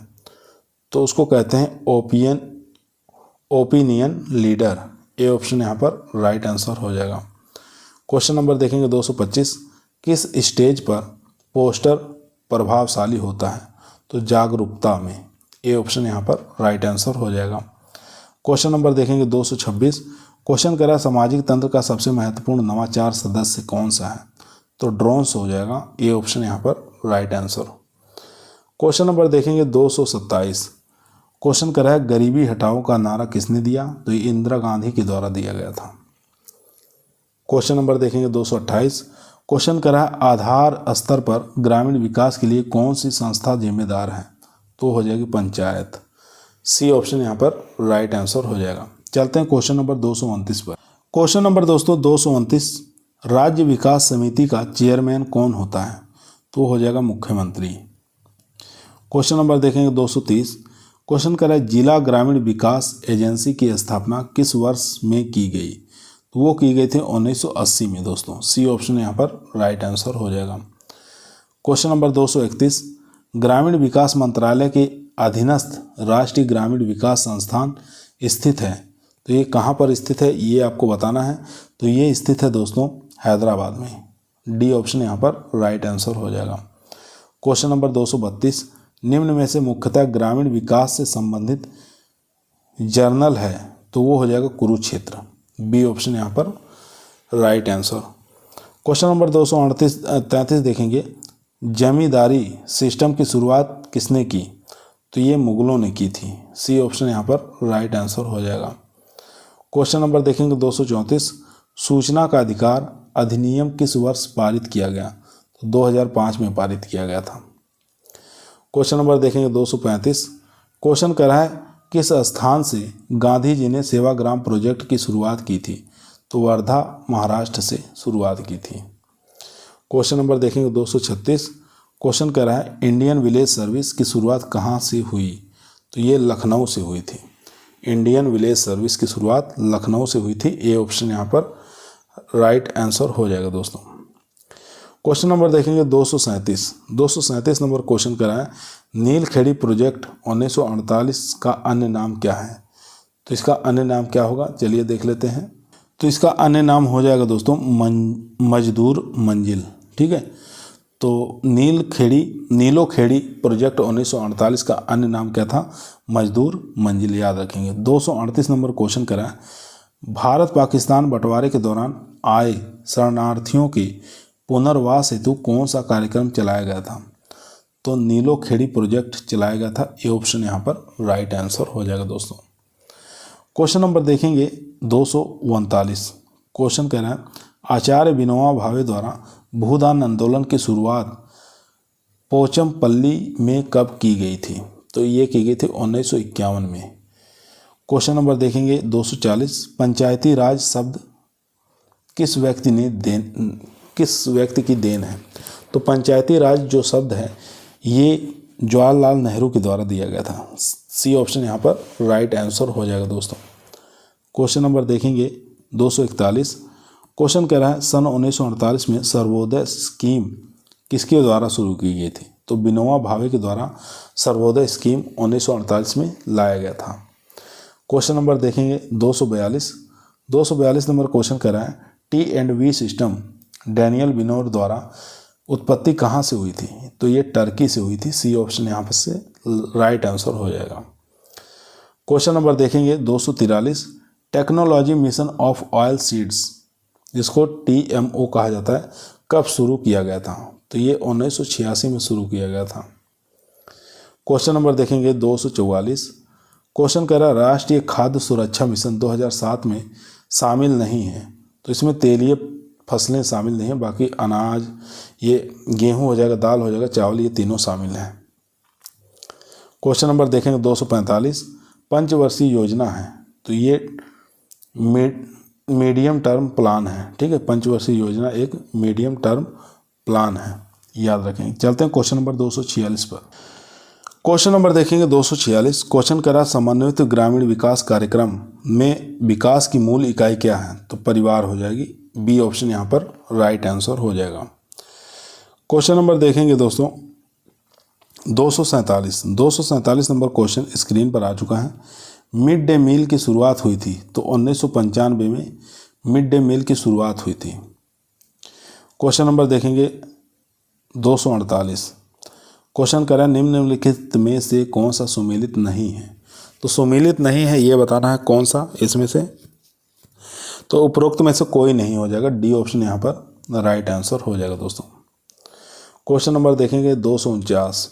तो उसको कहते हैं ओपिनियन लीडर। ए ऑप्शन यहाँ पर राइट आंसर हो जाएगा। क्वेश्चन नंबर देखेंगे 225। किस स्टेज पर पोस्टर प्रभावशाली होता है? तो जागरूकता में। ए ऑप्शन यहाँ पर राइट आंसर हो जाएगा। क्वेश्चन नंबर देखेंगे 226। क्वेश्चन करा सामाजिक तंत्र का सबसे महत्वपूर्ण नवाचार सदस्य कौन सा है? तो ड्रोन्स हो जाएगा। ए ऑप्शन यहाँ पर राइट आंसर। क्वेश्चन नंबर देखेंगे 227। क्वेश्चन करा है गरीबी हटाओ का नारा किसने दिया? तो ये इंदिरा गांधी के द्वारा दिया गया था। क्वेश्चन नंबर देखेंगे 228। क्वेश्चन करा है आधार स्तर पर ग्रामीण विकास के लिए कौन सी संस्था जिम्मेदार है? तो हो जाएगी पंचायत। सी ऑप्शन यहाँ पर राइट आंसर हो जाएगा। चलते हैं क्वेश्चन नंबर 229 पर। क्वेश्चन नंबर दोस्तों 229। राज्य विकास समिति का चेयरमैन कौन होता है? तो हो जाएगा मुख्यमंत्री। क्वेश्चन नंबर देखेंगे 230। क्वेश्चन करा है जिला ग्रामीण विकास एजेंसी की स्थापना किस वर्ष में की गई? तो वो की गई थी 1980 में दोस्तों। सी ऑप्शन यहाँ पर राइट आंसर हो जाएगा। Question number 231। ग्रामीण विकास मंत्रालय के अधीनस्थ राष्ट्रीय ग्रामीण विकास संस्थान स्थित है, तो ये कहाँ पर स्थित है ये आपको बताना है। तो ये स्थित है दोस्तों हैदराबाद में। डी ऑप्शन यहाँ पर राइट आंसर हो जाएगा। Question number 232। निम्न में से मुख्यतः ग्रामीण विकास से संबंधित जर्नल है, तो वो हो जाएगा कुरुक्षेत्र। बी ऑप्शन यहाँ पर राइट आंसर। क्वेश्चन नंबर 233 देखेंगे जमींदारी सिस्टम की शुरुआत किसने की? तो ये मुगलों ने की थी। सी ऑप्शन यहाँ पर राइट आंसर हो जाएगा। क्वेश्चन नंबर देखेंगे 234। सूचना का अधिकार अधिनियम किस वर्ष पारित किया गया? तो 2005 में पारित किया गया था। क्वेश्चन नंबर देखेंगे 235। क्वेश्चन कर रहा है किस स्थान से गांधी जी ने सेवाग्राम प्रोजेक्ट की शुरुआत की थी? तो वर्धा महाराष्ट्र से शुरुआत की थी। क्वेश्चन नंबर देखेंगे 236। क्वेश्चन कर रहा है इंडियन विलेज सर्विस की शुरुआत कहाँ से हुई? तो ये लखनऊ से हुई थी। इंडियन विलेज सर्विस की शुरुआत लखनऊ से हुई थी। ए ऑप्शन यहाँ पर राइट आंसर हो जाएगा दोस्तों। क्वेश्चन नंबर देखेंगे 237। 237 नंबर क्वेश्चन कर रहा है नीलखेड़ी प्रोजेक्ट 1948 का अन्य नाम क्या है? तो इसका अन्य नाम क्या होगा, चलिए देख लेते हैं। तो इसका अन्य नाम हो जाएगा दोस्तों मजदूर मंजिल। ठीक है, तो नीलोखेड़ी प्रोजेक्ट 1948 का अन्य नाम क्या था? मजदूर मंजिल, याद रखेंगे। 238 नंबर क्वेश्चन करा है भारत पाकिस्तान बंटवारे के दौरान आए शरणार्थियों के पुनर्वास हेतु कौन सा कार्यक्रम चलाया गया था? तो नीलोखेड़ी प्रोजेक्ट चलाया गया था। ये ऑप्शन यहाँ पर राइट आंसर हो जाएगा दोस्तों। क्वेश्चन नंबर देखेंगे 239। क्वेश्चन कह रहा है आचार्य विनोबा भावे द्वारा भूदान आंदोलन की शुरुआत पोचमपल्ली में कब की गई थी? तो ये की गई थी 1951 में। क्वेश्चन नंबर देखेंगे 240। पंचायती राज शब्द किस व्यक्ति की देन है? तो पंचायती राज जो शब्द है ये जवाहरलाल नेहरू के द्वारा दिया गया था। सी ऑप्शन यहाँ पर राइट आंसर हो जाएगा दोस्तों। क्वेश्चन नंबर देखेंगे 241। क्वेश्चन कह रहा है सन 1948 में सर्वोदय स्कीम किसके द्वारा शुरू की गई थी? तो विनोबा भावे के द्वारा सर्वोदय स्कीम 1948 में लाया गया था। क्वेश्चन नंबर देखेंगे 242। 242 नंबर क्वेश्चन कह रहा है T&V सिस्टम डैनियल विनोर द्वारा उत्पत्ति कहाँ से हुई थी? तो ये टर्की से हुई थी। सी ऑप्शन यहाँ पर से राइट आंसर हो जाएगा। क्वेश्चन नंबर देखेंगे 243। Technology mission of oil seeds जिसको TMO कहा जाता है कब शुरू किया गया था? तो ये 1986 में शुरू किया गया था। क्वेश्चन नंबर देखेंगे 244। क्वेश्चन कह रहा है राष्ट्रीय खाद्य सुरक्षा मिशन 2007 में शामिल नहीं है। तो इसमें तेलीय फसलें शामिल नहीं है, बाकी अनाज, ये गेहूं हो जाएगा, दाल हो जाएगा, चावल, ये तीनों शामिल हैं। क्वेश्चन नंबर देखेंगे 245। पंचवर्षीय योजना है तो ये मीडियम टर्म प्लान है। ठीक है, पंचवर्षीय योजना एक मीडियम टर्म प्लान है, याद रखेंगे। चलते हैं क्वेश्चन नंबर 246 पर। क्वेश्चन नंबर देखेंगे 246। क्वेश्चन करा समन्वित ग्रामीण विकास कार्यक्रम में विकास की मूल इकाई क्या है? तो परिवार हो जाएगी। बी ऑप्शन यहाँ पर राइट आंसर हो जाएगा। क्वेश्चन नंबर देखेंगे दोस्तों 247। 247 नंबर क्वेश्चन स्क्रीन पर आ चुका है। मिड डे मील की शुरुआत हुई थी तो 1995 में मिड डे मील की शुरुआत हुई थी। क्वेश्चन नंबर देखेंगे 248। क्वेश्चन करें निम्नलिखित में से कौन सा सुमेलित नहीं है? तो सुमेलित नहीं है ये बताना है कौन सा इसमें से। तो उपरोक्त में से कोई नहीं हो जाएगा। डी ऑप्शन यहाँ पर राइट आंसर हो जाएगा दोस्तों। क्वेश्चन नंबर देखेंगे 249।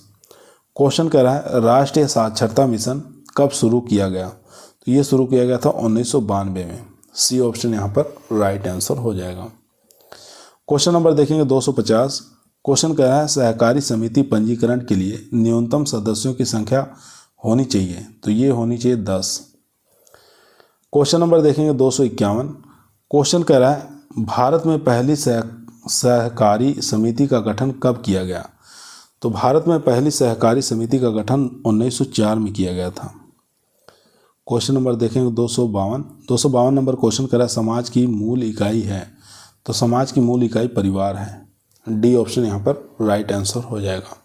क्वेश्चन कह रहा है राष्ट्रीय साक्षरता मिशन कब शुरू किया गया? तो ये शुरू किया गया था 1992 में। सी ऑप्शन यहाँ पर राइट आंसर हो जाएगा। क्वेश्चन नंबर देखेंगे 250। क्वेश्चन कह रहा है सहकारी समिति पंजीकरण के लिए न्यूनतम सदस्यों की संख्या होनी चाहिए, तो ये होनी चाहिए 10। क्वेश्चन नंबर देखेंगे 251। क्वेश्चन कह रहा है भारत में पहली सहकारी समिति का गठन कब किया गया? तो भारत में पहली सहकारी समिति का गठन 1904 में किया गया था। क्वेश्चन नंबर देखेंगे 252। 252 नंबर क्वेश्चन कह रहा है समाज की मूल इकाई है, तो समाज की मूल इकाई परिवार है। डी ऑप्शन यहाँ पर राइट आंसर हो जाएगा।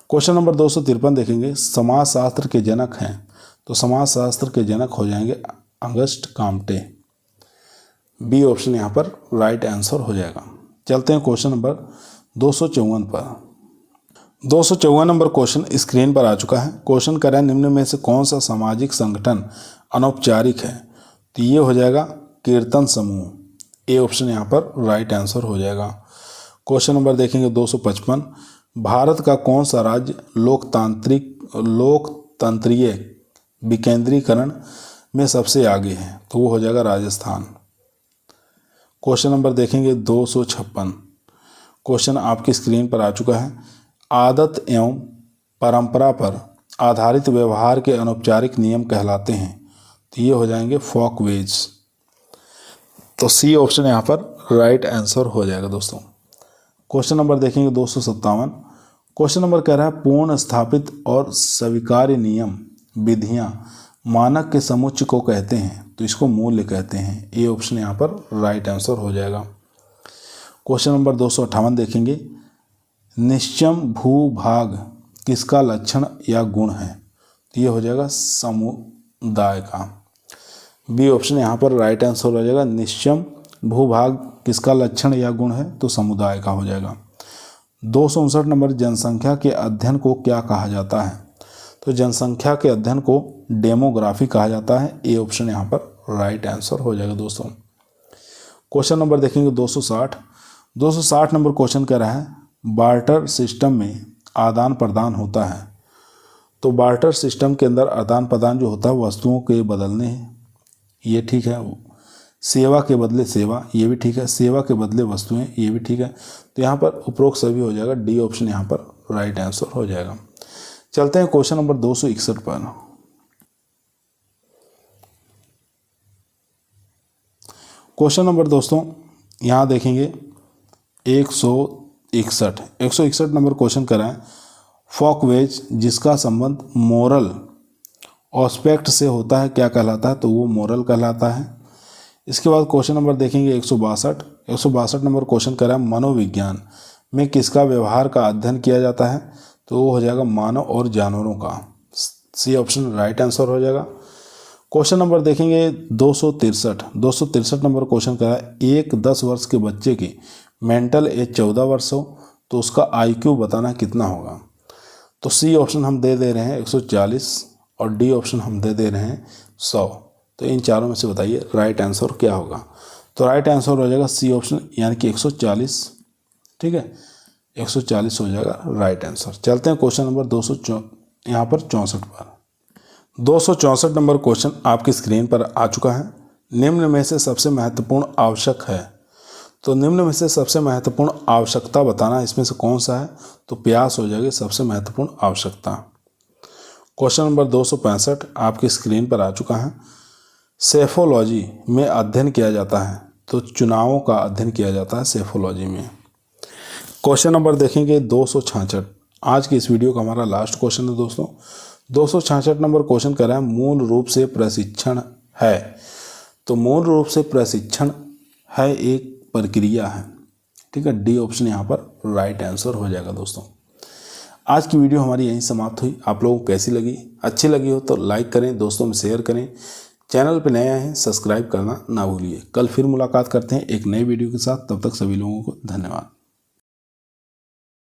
क्वेश्चन नंबर 253 देखेंगे समाजशास्त्र के जनक हैं, तो समाजशास्त्र के जनक हो जाएंगे अगस्ट काम्टे। बी ऑप्शन यहाँ पर राइट आंसर हो जाएगा। चलते हैं क्वेश्चन नंबर 254 पर। 254 नंबर क्वेश्चन स्क्रीन पर आ चुका है। क्वेश्चन कर रहा है निम्न में से कौन सा सामाजिक संगठन अनौपचारिक है? तो ये हो जाएगा कीर्तन समूह। ए ऑप्शन यहाँ पर राइट आंसर हो जाएगा। क्वेश्चन नंबर देखेंगे 255। भारत का कौन सा राज्य लोकतंत्रीय विकेंद्रीकरण में सबसे आगे है? तो वो हो जाएगा राजस्थान। क्वेश्चन नंबर देखेंगे 256। क्वेश्चन आपकी स्क्रीन पर आ चुका है। आदत एवं परंपरा पर आधारित व्यवहार के अनौपचारिक नियम कहलाते हैं। तो ये हो जाएंगे फोकवेज। तो सी ऑप्शन यहाँ पर राइट आंसर हो जाएगा दोस्तों। क्वेश्चन नंबर देखेंगे 257। क्वेश्चन नंबर कह रहा है पूर्ण स्थापित और स्वीकार्य नियम विधियां मानक के समुच्चय को कहते हैं। तो इसको मूल्य कहते हैं। ए ऑप्शन यहाँ पर राइट आंसर हो जाएगा। क्वेश्चन नंबर 258 देखेंगे निश्चम भूभाग किसका लक्षण या गुण है। तो ये हो जाएगा समुदाय का। बी ऑप्शन यहाँ पर राइट आंसर हो जाएगा। निश्चम भूभाग किसका लक्षण या गुण है, तो समुदाय का हो जाएगा। 259 नंबर जनसंख्या के अध्ययन को क्या कहा जाता है। तो जनसंख्या के अध्ययन को डेमोग्राफी कहा जाता है। ए ऑप्शन यहाँ पर राइट आंसर हो जाएगा दोस्तों। क्वेश्चन नंबर देखेंगे 260 नंबर क्वेश्चन कह रहा है बार्टर सिस्टम में आदान प्रदान होता है। तो बार्टर सिस्टम के अंदर आदान प्रदान जो होता है वस्तुओं के बदलने हैं, ये ठीक है। सेवा के बदले सेवा, ये भी ठीक है। सेवा के बदले वस्तुएं, ये भी ठीक है। तो यहाँ पर उपरोक्त सभी हो जाएगा। डी ऑप्शन यहाँ पर राइट आंसर हो जाएगा। चलते हैं क्वेश्चन नंबर 261 पर। क्वेश्चन नंबर दोस्तों यहाँ देखेंगे 161 नंबर क्वेश्चन कराएं फोकवेज जिसका संबंध मोरल ऑस्पेक्ट से होता है क्या कहलाता है। तो वो मोरल कहलाता है। इसके बाद क्वेश्चन नंबर देखेंगे 162 नंबर क्वेश्चन कराएं मनोविज्ञान में किसका व्यवहार का अध्ययन किया जाता है। तो वो हो जाएगा मानव और जानवरों का। सी ऑप्शन राइट आंसर हो जाएगा। क्वेश्चन नंबर देखेंगे 263 नंबर क्वेश्चन कराएं एक 10 वर्ष के बच्चे की मेंटल एज 14 वर्ष हो तो उसका IQ बताना कितना होगा। तो सी ऑप्शन हम दे रहे हैं 140 और डी ऑप्शन हम दे रहे हैं 100। तो इन चारों में से बताइए राइट आंसर क्या होगा। तो राइट आंसर हो जाएगा सी ऑप्शन यानी कि 140। ठीक है, 140 हो जाएगा राइट आंसर। चलते हैं क्वेश्चन नंबर 264 पर। 264 नंबर क्वेश्चन आपकी स्क्रीन पर आ चुका है। निम्न में से सबसे महत्वपूर्ण आवश्यक है। तो निम्न में से सबसे महत्वपूर्ण आवश्यकता बताना इसमें से कौन सा है। तो प्यास हो जाएगी सबसे महत्वपूर्ण आवश्यकता। क्वेश्चन नंबर 265 आपकी स्क्रीन पर आ चुका है। सेफोलॉजी में अध्ययन किया जाता है। तो चुनावों का अध्ययन किया जाता है सेफोलॉजी में। क्वेश्चन नंबर देखेंगे 266। आज की इस वीडियो का हमारा लास्ट क्वेश्चन है दोस्तों। 266 नंबर क्वेश्चन कर रहा है मूल रूप से प्रशिक्षण है। तो मूल रूप से प्रशिक्षण है एक प्रक्रिया है। ठीक है, डी ऑप्शन यहाँ पर राइट आंसर हो जाएगा दोस्तों। आज की वीडियो हमारी यहीं समाप्त हुई। आप लोगों को कैसी लगी? अच्छी लगी हो तो लाइक करें, दोस्तों में शेयर करें। चैनल पर नए आए हैं सब्सक्राइब करना ना भूलिए। कल फिर मुलाकात करते हैं एक नई वीडियो के साथ। तब तक सभी लोगों को धन्यवाद।